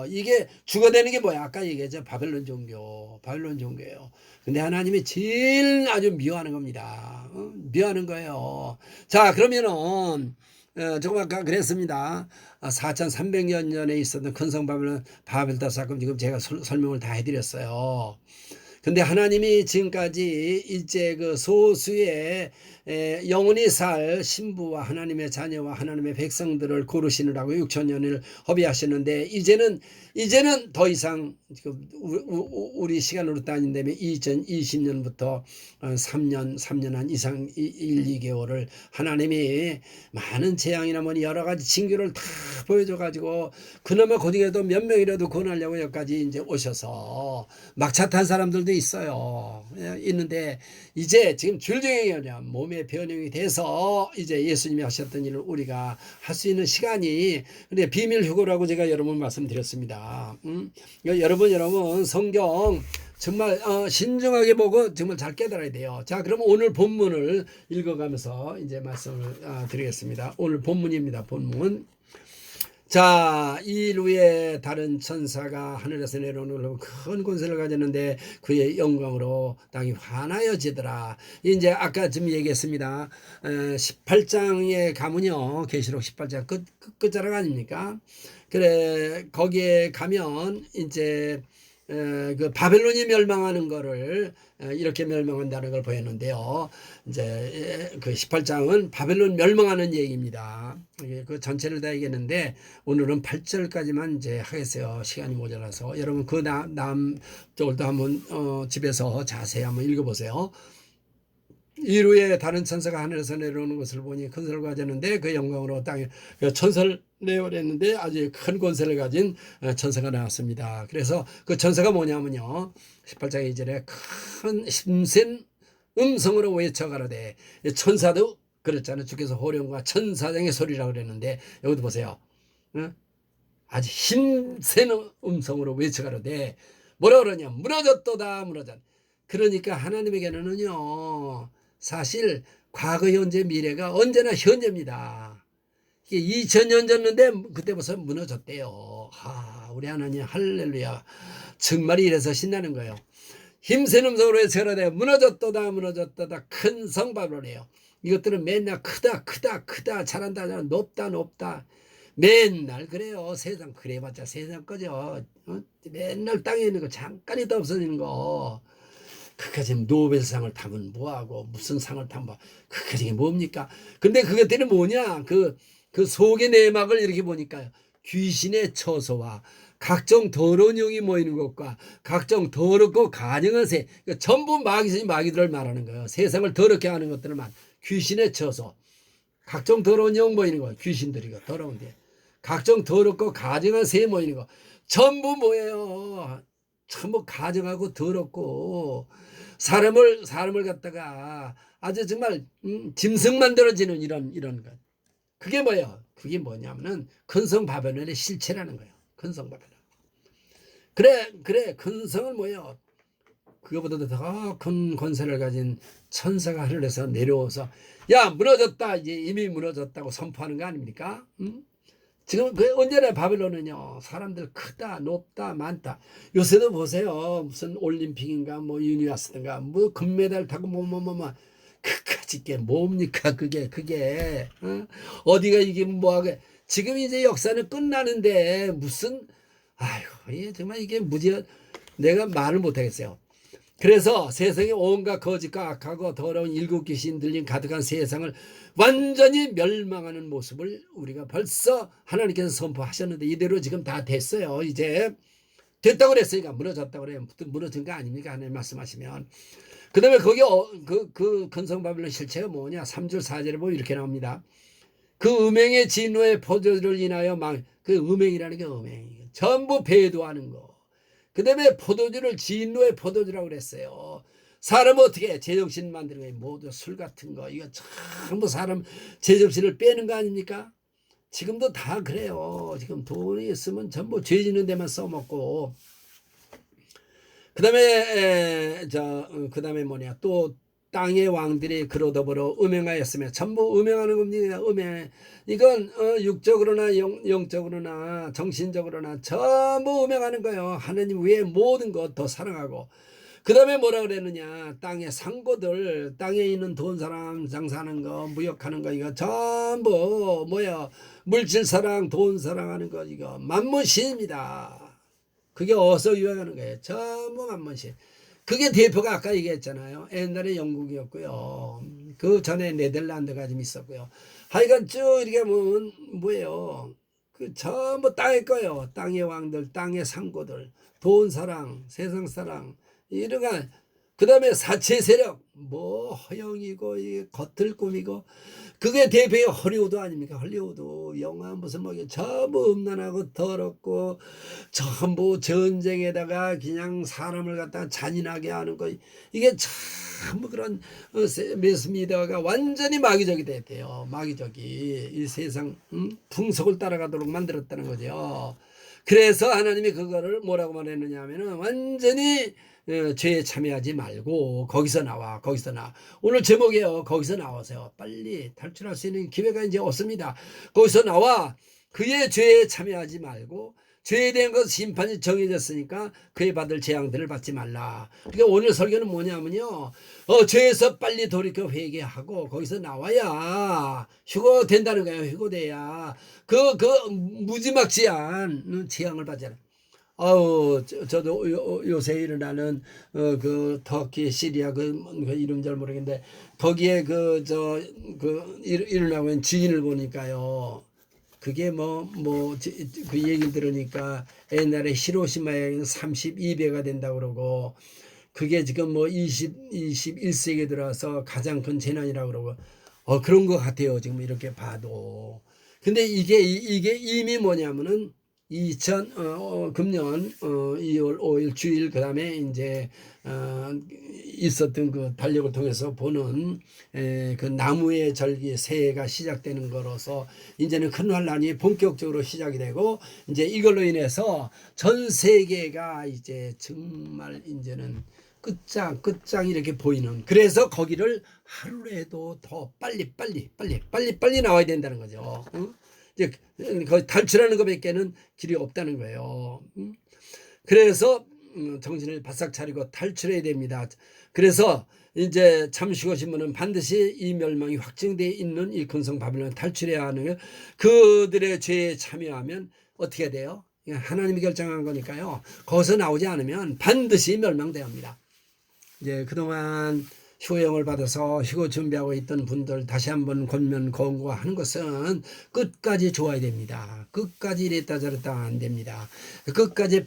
이게 주가 되는 게 뭐야? 아까 얘기했죠. 바벨론 종교예요. 근데 하나님이 제일 아주 미워하는 겁니다. 미워하는 거예요. 자 그러면은 조금 아까 그랬습니다. 4300년 전에 있었던 건성 바벨탑 사건 지금 제가 설명을 다 해드렸어요. 근데 하나님이 지금까지 이제 소수의 영원히 살 신부와 하나님의 자녀와 하나님의 백성들을 고르시느라고 6000년을 허비하셨는데 이제는 더 이상 지금 우리 시간으로 따진다면 2020년부터 3년 한 이상 2개월을 하나님이 많은 재앙이나 뭐 여러 가지 징조를 다 보여줘 가지고 그나마 고딩에도 몇 명이라도 구원하려고 여기까지 이제 오셔서 막차 탄 사람들도 있어요. 있는데 이제 지금 줄정형이냐 몸의 변형이 돼서 이제 예수님이 하셨던 일을 우리가 할 수 있는 시간이 근데 비밀 휴거라고 제가 여러 번 말씀드렸습니다. 여러분 성경 정말 신중하게 보고 정말 잘 깨달아야 돼요. 자, 그럼 오늘 본문을 읽어가면서 이제 말씀을 드리겠습니다. 오늘 본문입니다. 본문. 자, 이일 후에 다른 천사가 하늘에서 내려오는 큰 권세를 가졌는데 그의 영광으로 땅이 환하여지더라. 이제 아까 좀 얘기했습니다. 18장에 가면요. 계시록 18장 끝자락 아닙니까? 그래 거기에 가면 이제 그 바벨론이 멸망하는 거를 이렇게 멸망한다는 걸 보였는데요. 이제 그 18장은 바벨론 멸망하는 얘기입니다. 그 전체를 다 얘기했는데 오늘은 8절까지만 이제 하겠어요. 시간이 모자라서 여러분 그 남 쪽을도 한번 집에서 자세히 한번 읽어보세요. 이후에 다른 천사가 하늘에서 내려오는 것을 보니 큰소리를 가졌는데 그 영광으로 땅에 천사를 내어냈는데 아주 큰 권세를 가진 천사가 나왔습니다. 그래서 그 천사가 뭐냐면요. 18장 2절에 큰 힘센 음성으로 외쳐가라되 천사도 그랬잖아요. 주께서 호령과 천사장의 소리라고 그랬는데 여기도 보세요. 아주 힘센 음성으로 외쳐가라되 뭐라 그러냐. 무너졌도다 무너졌. 그러니까 하나님에게는요. 사실 과거 현재 미래가 언제나 현재입니다. 이게 2000년 전인데 그때 벌써 무너졌대요. 우리 하나님 할렐루야. 정말 이래서 신나는 거예요. 힘센 음성으로 외쳐라되 무너졌도다 무너졌도다 큰 성바벨론이에요. 이것들은 맨날 크다 잘한다 높다 맨날 그래요. 세상 그래봤자 세상 거죠. 맨날 땅에 있는 거 잠깐이도 없어지는 거. 그까지 노벨상을 타면 뭐하고 무슨 상을 타면 뭐 그까지 뭡니까? 근데 그것들이 뭐냐? 그 속의 내막을 이렇게 보니까요. 귀신의 처소와 각종 더러운 영이 모이는 것과 각종 더럽고 가증한 새 전부 마귀들을 말하는 거예요. 세상을 더럽게 하는 것들을 말. 귀신의 처소, 각종 더러운 영 모이는 거, 귀신들이고 더러운데 각종 더럽고 가증한 새 모이는 거 전부 뭐예요? 전부 가증하고 더럽고 사람을 갖다가 아주 정말 짐승 만들어지는 이런 것. 그게 뭐예요? 그게 뭐냐면은 근성 바벨론의 실체라는 거예요. 근성 바벨론. 그래 근성은 뭐예요? 그거보다도 더 큰 권세를 가진 천사가 하늘에서 내려와서 야 무너졌다 이제 이미 무너졌다고 선포하는 거 아닙니까? 지금 그 언제나 바벨론은요 사람들 크다 높다 많다. 요새도 보세요 무슨 올림픽인가 뭐 유니버스든가 뭐 금메달 타고 뭐 그까짓 게 뭡니까 그게 어디가 이게 뭐하게 지금 이제 역사는 끝나는데 무슨 아유 정말 이게 무지한 내가 말을 못하겠어요. 그래서 세상에 온갖 거짓과 악하고 더러운 일곱 귀신 들린 가득한 세상을 완전히 멸망하는 모습을 우리가 벌써 하나님께서 선포하셨는데 이대로 지금 다 됐어요. 이제 됐다고 그랬으니까 무너졌다고 그래요. 무너진 거 아닙니까? 하나님 말씀하시면. 그 다음에 거기 그 근성 바벨론 실체가 뭐냐 3절 4절에 보면 이렇게 나옵니다. 그 음행의 진노의 포도주를 인하여 그 음행이라는 게 음행 전부 배도하는 거. 그 다음에 포도주를 진노의 포도주라고 그랬어요. 사람 어떻게 제정신 만드는 거예요. 모두 술 같은 거 이거 전부 사람 제정신을 빼는 거 아닙니까? 지금도 다 그래요. 지금 돈이 있으면 전부 죄 짓는 데만 써먹고 그 다음에 뭐냐 또 땅의 왕들이 그러더불어 음행하였으며 전부 음행하는 겁니다. 음행 이건 육적으로나 영적으로나 정신적으로나 전부 음행하는 거예요. 하나님 외에 모든 것 더 사랑하고 그 다음에 뭐라 그랬느냐 땅의 상고들 땅에 있는 돈 사람 장사하는 거 무역하는 거 이거 전부 뭐야 물질 사랑 돈 사랑하는 거 이거 만문신입니다. 그게 어디서 유행하는 거예요. 전부 만문신. 그게 대표가 아까 얘기했잖아요. 옛날에 영국이었고요. 그 전에 네덜란드가 좀 있었고요. 하여간 쭉 이렇게 보면 뭐예요. 그 전부 땅의 거예요. 땅의 왕들, 땅의 상고들, 돈 사랑, 세상 사랑, 이러가 그 다음에 사체 세력, 뭐 허영이고 이 겉을 꾸미고 그게 대표의 헐리우드 아닙니까? 헐리우드 영화 무슨 뭐 전부 음란하고 더럽고 전부 전쟁에다가 그냥 사람을 갖다가 잔인하게 하는 거 이게 전부 그런 매스미디어가 완전히 마귀적이 됐대요. 마귀적이 이 세상 풍속을 따라가도록 만들었다는 거죠. 그래서 하나님이 그거를 뭐라고 말했느냐 하면은 완전히 죄에 참여하지 말고 거기서 나와 오늘 제목이에요. 거기서 나와서요. 빨리 탈출할 수 있는 기회가 이제 없습니다. 거기서 나와 그의 죄에 참여하지 말고 죄에 대한 것 심판이 정해졌으니까 그에 받을 재앙들을 받지 말라. 그러니까 오늘 설교는 뭐냐면요. 죄에서 빨리 돌이켜 회개하고 거기서 나와야 휴거된다는 거예요. 휴거돼야 그 무지막지한 재앙을 받잖아요. 아우, 저도 요새 일어나는 그 터키, 시리아 그 이름 잘 모르겠는데 거기에 일어나면 지진을 보니까요. 그게 그 얘기를 들으니까 옛날에 히로시마에 32배가 된다고 그러고 그게 지금 뭐 21세기에 들어서 가장 큰 재난이라고 그러고 그런 것 같아요. 지금 이렇게 봐도. 근데 이게 이미 뭐냐면은 금년 2월 5일 주일 그다음에 이제 있었던 그 달력을 통해서 보는 그 나무의 절기 새해가 시작되는 거로서 이제는 큰 환란이 본격적으로 시작이 되고 이제 이걸로 인해서 전 세계가 이제 정말 이제는 끝장 이렇게 보이는 그래서 거기를 하루라도 더 빨리 나와야 된다는 거죠. 응? 이제 거의 탈출하는 것밖에는 길이 없다는 거예요. 그래서 정신을 바싹 차리고 탈출해야 됩니다. 그래서 이제 참 쉬고 싶으면 반드시 이 멸망이 확정되어 있는 이 근성 바벨론을 탈출해야 하는 거예요. 그들의 죄에 참여하면 어떻게 돼요? 하나님이 결정한 거니까요. 거기서 나오지 않으면 반드시 멸망되합니다. 이제 그동안 휴영을 받아서 휴고 준비하고 있던 분들 다시 한번 권면 권고하는 것은 끝까지 좋아야 됩니다. 끝까지 이랬다 저랬다 안 됩니다. 끝까지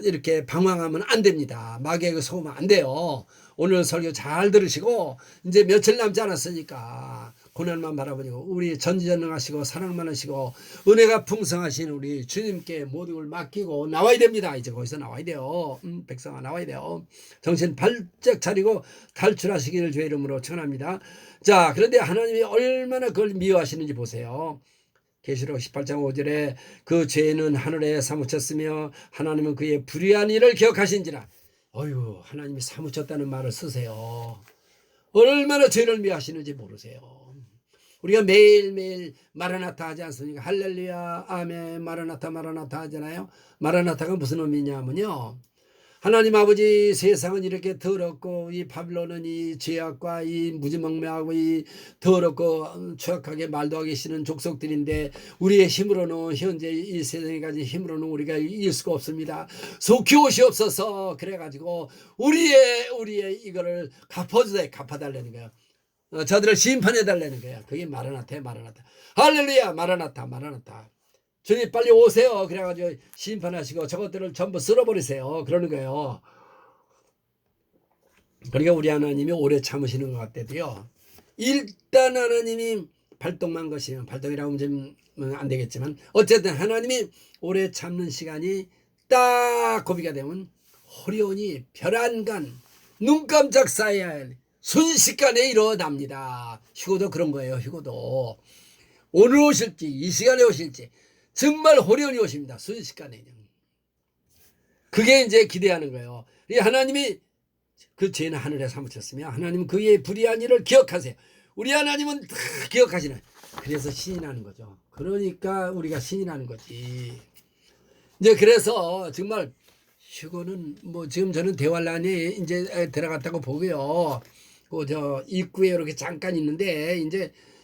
이렇게 방황하면 안 됩니다. 마귀에게 속으면 안 돼요. 오늘 설교 잘 들으시고 이제 며칠 남지 않았으니까 고난만 바라보고 우리 전지전능하시고 사랑 많으시고 은혜가 풍성하신 우리 주님께 모든 걸 맡기고 나와야 됩니다. 이제 거기서 나와야 돼요. 백성아 나와야 돼요. 정신 발짝 차리고 탈출하시기를 주의 이름으로 축원합니다. 자, 그런데 하나님이 얼마나 그걸 미워하시는지 보세요. 계시록 18장 5절에 그 죄는 하늘에 사무쳤으며 하나님은 그의 불의한 일을 기억하신지라. 어휴, 하나님이 사무쳤다는 말을 쓰세요. 얼마나 죄를 미워하시는지 모르세요. 우리가 매일매일 마라나타 하지 않습니까? 할렐루야, 아멘, 마라나타 하잖아요. 마라나타가 무슨 의미냐면요. 하나님 아버지 세상은 이렇게 더럽고 이 바빌론은 이 죄악과 이 무지몽매하고 이 더럽고 추악하게 말도 하기 싫은 족속들인데 우리의 힘으로는 현재 이 세상에 가진 힘으로는 우리가 이길 수가 없습니다. 속히 오시옵소서. 그래가지고 우리의 이거를 갚아달라는 거예요. 저들을 심판해달라는 거예요. 그게 마라나타. 할렐루야, 마라나타. 주님 빨리 오세요. 그래가지고 심판하시고 저것들을 전부 쓸어버리세요. 그러는 거예요. 그러니까 우리 하나님이 오래 참으시는 것 같아도요. 일단 하나님이 발동만 것이면 발동이라고 하면 좀 안 되겠지만 어쨌든 하나님이 오래 참는 시간이 딱 고비가 되면 호련히 별안간 눈 깜짝 사이에 순식간에 일어납니다. 휴고도 그런 거예요. 휴고도 오늘 오실지 이 시간에 오실지 정말 호련히 오십니다. 순식간에. 그게 이제 기대하는 거예요. 하나님이 그 죄는 하늘에 사무쳤으며 하나님은 그의 불의한 일을 기억하세요. 우리 하나님은 다 기억하시는. 그래서 신이 나는 거죠. 그러니까 우리가 신이 나는 거지. 이제 그래서 정말 휴고는 뭐 지금 저는 대환란에 이제 들어갔다고 보고요. 저 입구에 이렇게 잠깐 있는데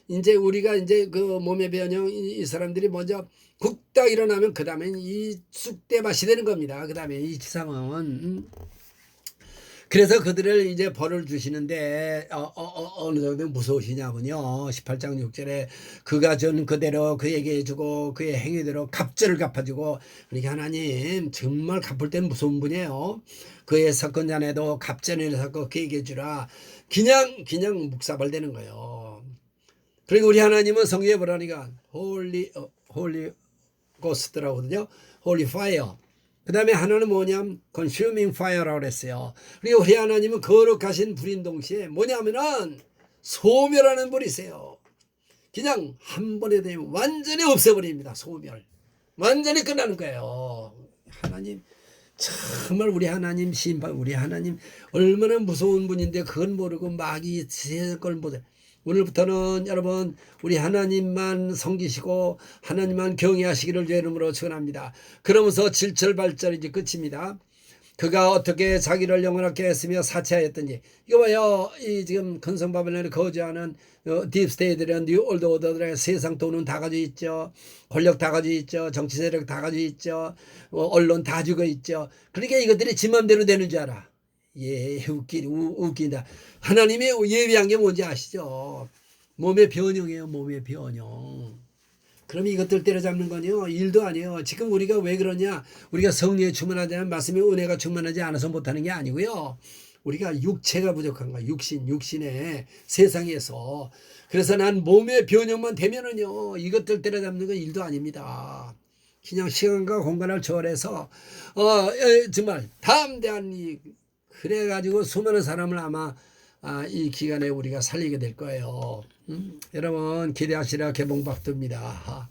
이제 우리가 이제 그 몸의 변형 이 사람들이 먼저 굵딱 일어나면 그 다음에 이 쑥대밭이 되는 겁니다. 그 다음에 이 지상은 그래서 그들을 이제 벌을 주시는데 어느 정도 무서우시냐면요. 18장 6절에 그가 전 그대로 그에게 해주고 그의 행위대로 갑절을 갚아주고 그러니까 하나님 정말 갚을 때는 무서운 분이에요. 그의 사건 자네도 갑전을 사고 그에게 주라. 그냥 묵사발되는 거예요. 그리고 우리 하나님은 성경에 보라니까 홀리 고스트라고 하거든요. 홀리 파이어. 그 다음에 하나는 뭐냐면 consuming fire라고 그랬어요. 그리고 우리 하나님은 거룩하신 불인 동시에 뭐냐면은 소멸하는 불이세요. 그냥 한 번에 되면 완전히 없애버립니다. 소멸. 완전히 끝나는 거예요. 하나님 정말 우리 하나님 심판 우리 하나님 얼마나 무서운 분인데 그건 모르고 마귀 세걸 못해. 오늘부터는 여러분 우리 하나님만 섬기시고 하나님만 경외하시기를 주의 이름으로 축원합니다. 그러면서 질철발전이 이제 끝입니다. 그가 어떻게 자기를 영원하게 했으며 사치하였던지. 이거 봐요. 이 지금 근성 바벨론에 거주하는 딥스테이트들은 뉴 올드 오더들의 세상 돈은 다 가지고 있죠. 권력 다 가지고 있죠. 정치 세력 다 가지고 있죠. 언론 다 주고 있죠. 그러니까 이것들이 지 맘대로 되는 줄 알아. 예, 웃긴다. 하나님이 예비한 게 뭔지 아시죠? 몸의 변형이에요. 몸의 변형. 그럼 이것들 때려잡는 건요 일도 아니에요. 지금 우리가 왜 그러냐, 우리가 성령에 충만하지 않은 말씀에 은혜가 충만하지 않아서 못하는 게 아니고요, 우리가 육체가 부족한 거야. 육신의 세상에서. 그래서 난 몸의 변형만 되면은요 이것들 때려잡는 건 일도 아닙니다. 그냥 시간과 공간을 초월해서 정말 담대한 그래가지고 수많은 사람을 아마 이 기간에 우리가 살리게 될 거예요. 여러분 기대하시라. 개봉박두입니다.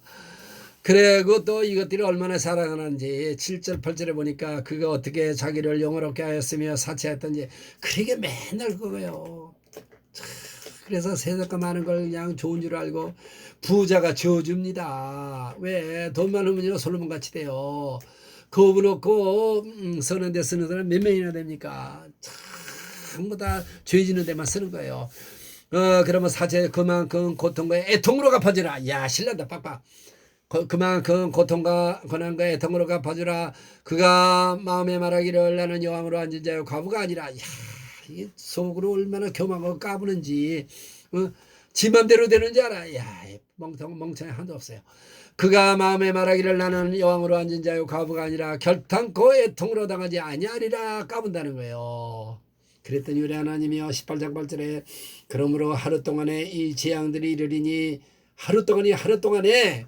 그리고 또 이것들이 얼마나 사랑하는지 7절 8절에 보니까 그가 어떻게 자기를 영화롭게 하였으며 사치했던지, 그러게 맨날 그거예요. 그래서 세상과 많은 걸 그냥 좋은 줄 알고 부자가 지어줍니다. 왜? 돈 많으면요 솔로몬 같이 돼요. 겁은 없고 선한 데 쓰는 사람 몇 명이나 됩니까? 전부 다 죄 짓는 데만 쓰는 거예요. 그러면 사제 그만큼 고통과 애통으로 갚아주라. 야, 신난다. 빡빡. 그만큼 고통과 고난과 애통으로 갚아주라. 그가 마음에 말하기를 나는 여왕으로 앉은 자요 과부가 아니라. 야, 이게 속으로 얼마나 교만하고 까부는지. 지 맘대로 되는 줄 알아. 야, 멍청이 한도 없어요. 그가 마음에 말하기를 나는 여왕으로 앉은 자요 과부가 아니라 결탄코 애통으로 당하지 아니하리라 까분다는 거예요. 그랬더니 우리 하나님이요 18장 8절에 그러므로 하루 동안에 이 재앙들이 이르리니, 하루 동안에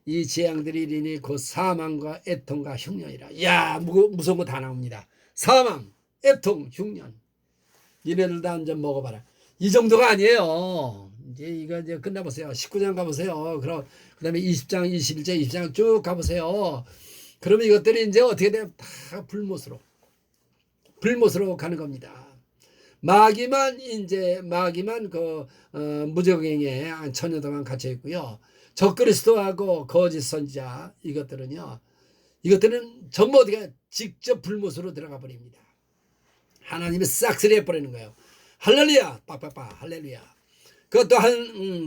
이 재앙들이 이르니 곧 사망과 애통과 흉년이라. 야, 무서운 거 다 나옵니다. 사망, 애통, 흉년. 니네들도 한점 먹어봐라. 이 정도가 아니에요. 이거 이제 끝나보세요. 19장 가보세요. 그다음에 20장, 21장, 20장 쭉 가보세요. 그러면 이것들이 이제 어떻게 돼요? 다 불못으로 가는 겁니다. 마귀만 무적행에 한 천여 동안 갇혀 있고요. 적그리스도하고 거짓 선지자 이것들은 전부 어디가 직접 불못으로 들어가 버립니다. 하나님이 싹쓸이 해버리는 거예요. 할렐루야, 빡빡빡, 할렐루야. 그것도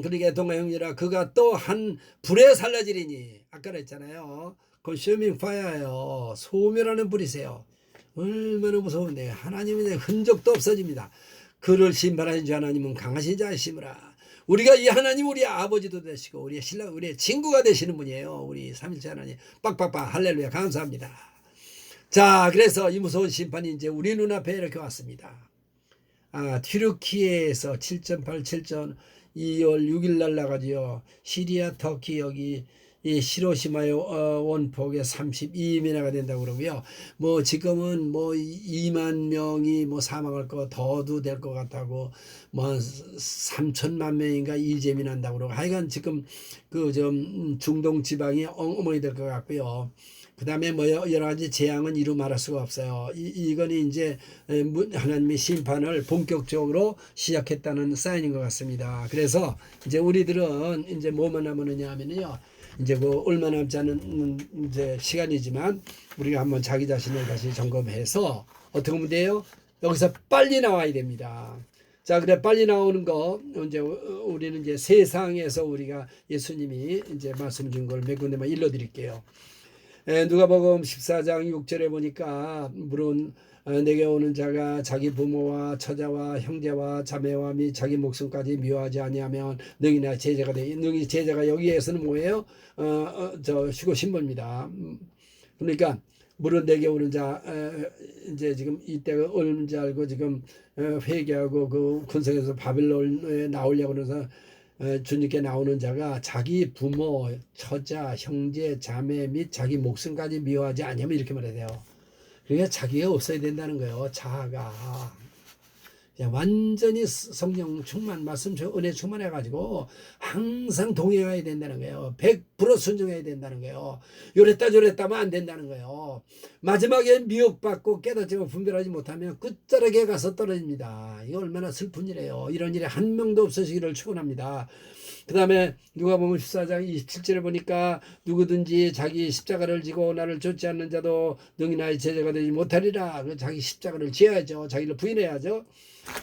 그러니까 동아형제라 그가 또 한 불에 살라지리니, 아까 그랬잖아요. 컨슈밍 파이어예요. 소멸하는 불이세요. 얼마나 무서운데. 하나님의 흔적도 없어집니다. 그를 심판하신 주 하나님은 강하신 자의 심으라. 우리가 이 하나님 우리 아버지도 되시고 우리의 신랑 우리의 친구가 되시는 분이에요. 우리 삼일째 하나님. 빡빡빡 할렐루야, 감사합니다. 자, 그래서 이 무서운 심판이 이제 우리 눈앞에 이렇게 왔습니다. 튀르키예에서 7.8, 7전 2월 6일 날 나가지요. 시리아, 터키 여기 이 히로시마의 원폭에 32미나가 된다고 그러고요. 뭐 지금은 뭐 2만 명이 뭐 사망할 거 더도 될 것 같다고, 뭐 3천만 명인가 이재민 한다고 그러고, 하여간 지금 그 좀 중동 지방이 엉망이 될 것 같고요. 그 다음에 뭐 여러 가지 재앙은 이루 말할 수가 없어요. 이건 이제 하나님의 심판을 본격적으로 시작했다는 사인인 것 같습니다. 그래서 이제 우리들은 이제 뭐만 남았느냐 하면요. 이제 뭐 얼마 남지 않은 이제 시간이지만 우리가 한번 자기 자신을 다시 점검해서 어떻게 하면 돼요? 여기서 빨리 나와야 됩니다. 자, 그래 빨리 나오는 거 이제 우리는 이제 세상에서 우리가 예수님이 이제 말씀 준 걸 몇 군데만 일러드릴게요. 누가복음 14장 6절에 보니까 물론 내게 오는 자가 자기 부모와 처자와 형제와 자매와 및 자기 목숨까지 미워하지 아니하면 능히 나 제자가 돼. 능히 제자가 여기에서는 뭐예요? 휴거 신부입니다. 그러니까 물론 내게 오는 자 이제 지금 이때가 얼마인지 알고 지금 회개하고 그 근성에서 바벨론에 나오려고 그래서 주님께 나오는 자가 자기 부모, 처자, 형제, 자매 및 자기 목숨까지 미워하지 않으면 이렇게 말해야 돼요. 그러니까 자기가 없어야 된다는 거예요. 자아가. 완전히 성령 충만, 말씀 은혜 충만해가지고 항상 동행해야 된다는 거예요. 100% 순종해야 된다는 거예요. 요랬다 저랬다 하면 안 된다는 거예요. 마지막에 미혹받고 깨닫지고 분별하지 못하면 끝자락에 가서 떨어집니다. 이거 얼마나 슬픈 일이에요. 이런 일이 한 명도 없으시기를 축원합니다. 그 다음에 누가복음 14장 27절에 보니까 누구든지 자기 십자가를 지고 나를 쫓지 않는 자도 능히 나의 제자가 되지 못하리라. 자기 십자가를 지어야죠. 자기를 부인해야죠.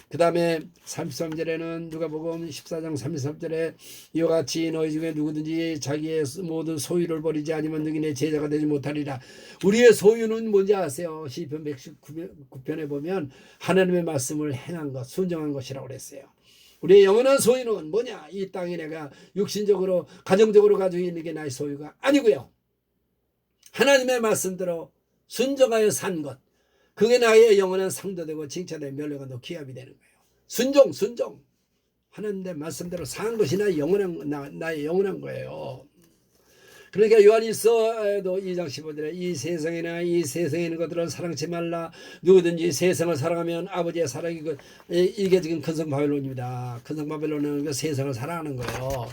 그 다음에 33절에는 누가복음 14장 33절에 이와 같이 너희 중에 누구든지 자기의 모든 소유를 버리지 아니면 능히 내 제자가 되지 못하리라. 우리의 소유는 뭔지 아세요? 시편 119편에 보면 하나님의 말씀을 행한 것, 순종한 것이라고 그랬어요. 우리의 영원한 소유는 뭐냐? 이 땅에 내가 육신적으로 가정적으로 가지고 있는 게 나의 소유가 아니고요. 하나님의 말씀대로 순종하여 산 것, 그게 나의 영원한 상도 되고 칭찬되고 멸류관도 기업이 되는 거예요. 순종. 하나님의 말씀대로 산 것이 나의 영원한 거예요. 그러니까 요한일서에도 2장 15절에 이 세상이나 이 세상에 있는 것들을 사랑치 말라. 누구든지 세상을 사랑하면 아버지의 사랑이 이게 지금 근성 바벨론입니다. 근성 바벨론은 그 세상을 사랑하는 거예요.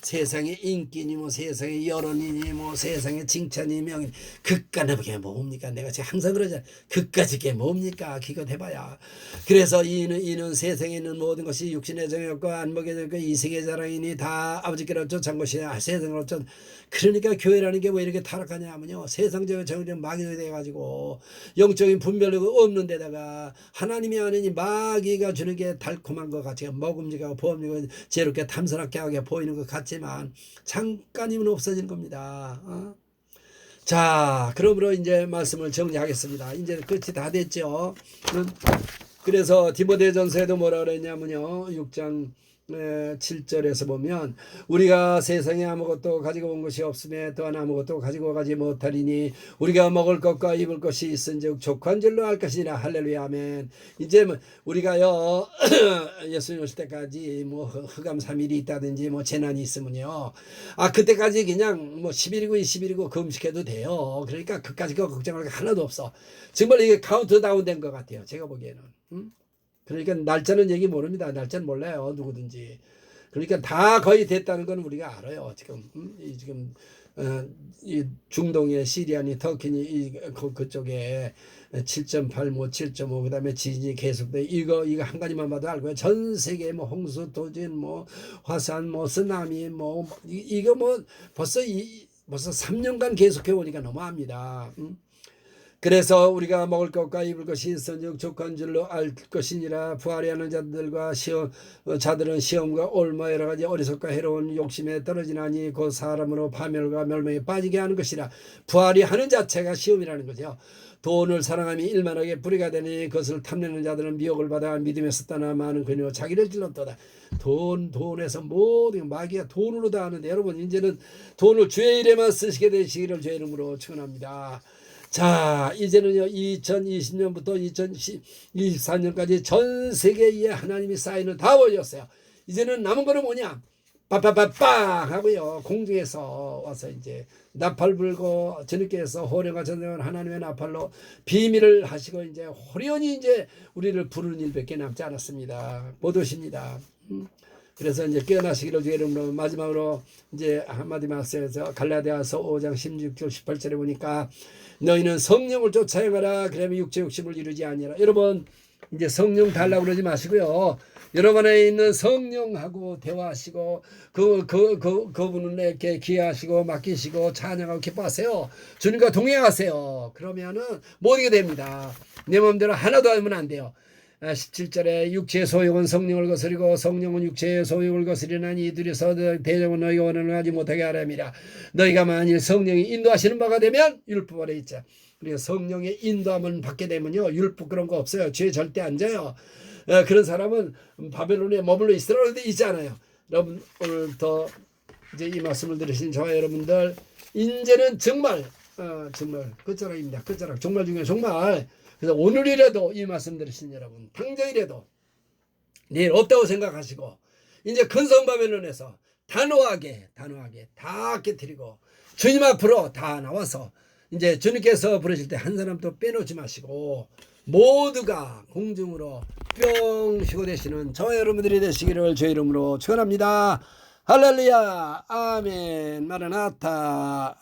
세상의 인기니 뭐 세상의 여론이니 뭐 세상의 칭찬이 명이 그까지 게 뭡니까? 내가 지금 항상 그러잖아. 그까지 게 뭡니까? 기껏 해봐야. 그래서 이는 세상에 있는 모든 것이 육신의 정욕과 안목의 정욕과 이생의 자랑이니 다 아버지께로 쫓은 것이냐 세상으로 쫓. 그러니까 교회라는 게 왜 이렇게 타락하냐면요. 세상적인 정욕 마귀가 돼가지고 영적인 분별력이 없는 데다가 하나님이 아니니 마귀가 주는 게 달콤한 것 같이 먹음직하고 보험직하고 죄롭게 탐스럽게 하게 보이는 것 같지만 잠깐이면 없어지는 겁니다. 자, 그러므로 이제 말씀을 정리하겠습니다. 이제 끝이 다 됐죠. 그래서 디모데전서에도 뭐라 그랬냐면요. 6장 7절에서 보면 우리가 세상에 아무것도 가지고 온 것이 없음에 또한 아무것도 가지고 가지 못하리니 우리가 먹을 것과 입을 것이 있은즉 족한 줄로 알 것이니라. 할렐루야 아멘. 이제 뭐 우리가요 예수님 오실 때까지 뭐 흑암 3일이 있다든지 뭐 재난이 있으면요 그때까지 그냥 뭐 10일이고 20일이고 금식해도 돼요. 그러니까 그까지 걱정할 게 하나도 없어. 정말 이게 카운트다운 된 것 같아요. 제가 보기에는. 그러니까 날짜는 얘기 모릅니다. 날짜는 몰라요. 누구든지. 그러니까 다 거의 됐다는 건 우리가 알아요. 지금 이 중동의 시리아니 터키니 그쪽에 7.8, 뭐 7.5, 그다음에 지진이 계속돼. 이거 한 가지만 봐도 알고요. 전 세계 뭐 홍수, 도진, 뭐 화산, 뭐 쓰나미, 뭐 이거 뭐 벌써 3년간 계속해 오니까 너무합니다. 그래서 우리가 먹을 것과 입을 것이 있은즉 족한 줄로 알 것이니라. 부활이 하는 자들과 자들은 시험과 올무 여러 가지 어리석과 해로운 욕심에 떨어지나니 곧 사람으로 파멸과 멸망에 빠지게 하는 것이라. 부활이 하는 자체가 시험이라는 거죠. 돈을 사랑함이 일만하게 뿌리가 되니 그것을 탐내는 자들은 미혹을 받아 믿음에서 떠나 많은 근유로 자기를 찔렀도다. 돈에서 모든 마귀가 돈으로 다 하는데 여러분 이제는 돈을 주의 일에만 쓰시게 되시기를 주의 이름으로 축원합니다. 자, 이제는요 2020년부터 2024년까지 전 세계에 하나님이 사인을 다 보여줬어요. 이제는 남은 거는 뭐냐? 빠빠빠빵 하고요 공중에서 와서 이제 나팔 불고 저녁에서 호령과 전쟁을 하나님의 나팔로 비밀을 하시고 이제 호련히 이제 우리를 부르는 일밖에 남지 않았습니다. 못 오십니다. 그래서 이제 깨어나시기를 주의 이름으로 마지막으로 이제 한마디 말씀에서 갈라디아서 5장 16절 18절에 보니까 너희는 성령을 쫓아 행하라. 그러면 육체 욕심을 이루지 아니하라. 여러분 이제 성령 달라고 그러지 마시고요. 여러분 안에 있는 성령하고 대화하시고 그분에게 기하시고 맡기시고 찬양하고 기뻐하세요. 주님과 동행하세요. 그러면은 모든 게 됩니다. 내 마음대로 하나도 하면 안 돼요. 17절에 육체의 소욕은 성령을 거스리고 성령은 육체의 소욕을 거스리나니 이들에서 대적은 너희가 원하는 하지 못하게 하람이라. 너희가 만일 성령이 인도하시는 바가 되면 율법 아래 있자. 그래서 성령의 인도함을 받게 되면요 율법 그런 거 없어요. 죄 절대 안 져요. 그런 사람은 바벨론에 머물러 있으라고 있지 않아요. 여러분 오늘 더 이제 이 말씀을 들으신 저와 여러분들 이제는 정말 끝자락입니다. 끝자락 정말 중요해요. 정말. 그래서 오늘이라도 이 말씀 들으신 여러분 당장이라도 내일 없다고 생각하시고 이제 근성 바벨론에서 단호하게 다 깨뜨리고 주님 앞으로 다 나와서 이제 주님께서 부르실 때 한 사람도 빼놓지 마시고 모두가 공중으로 뿅 쉬고 되시는 저 여러분들이 되시기를 저 이름으로 축원합니다. 할렐루야 아멘 마라나타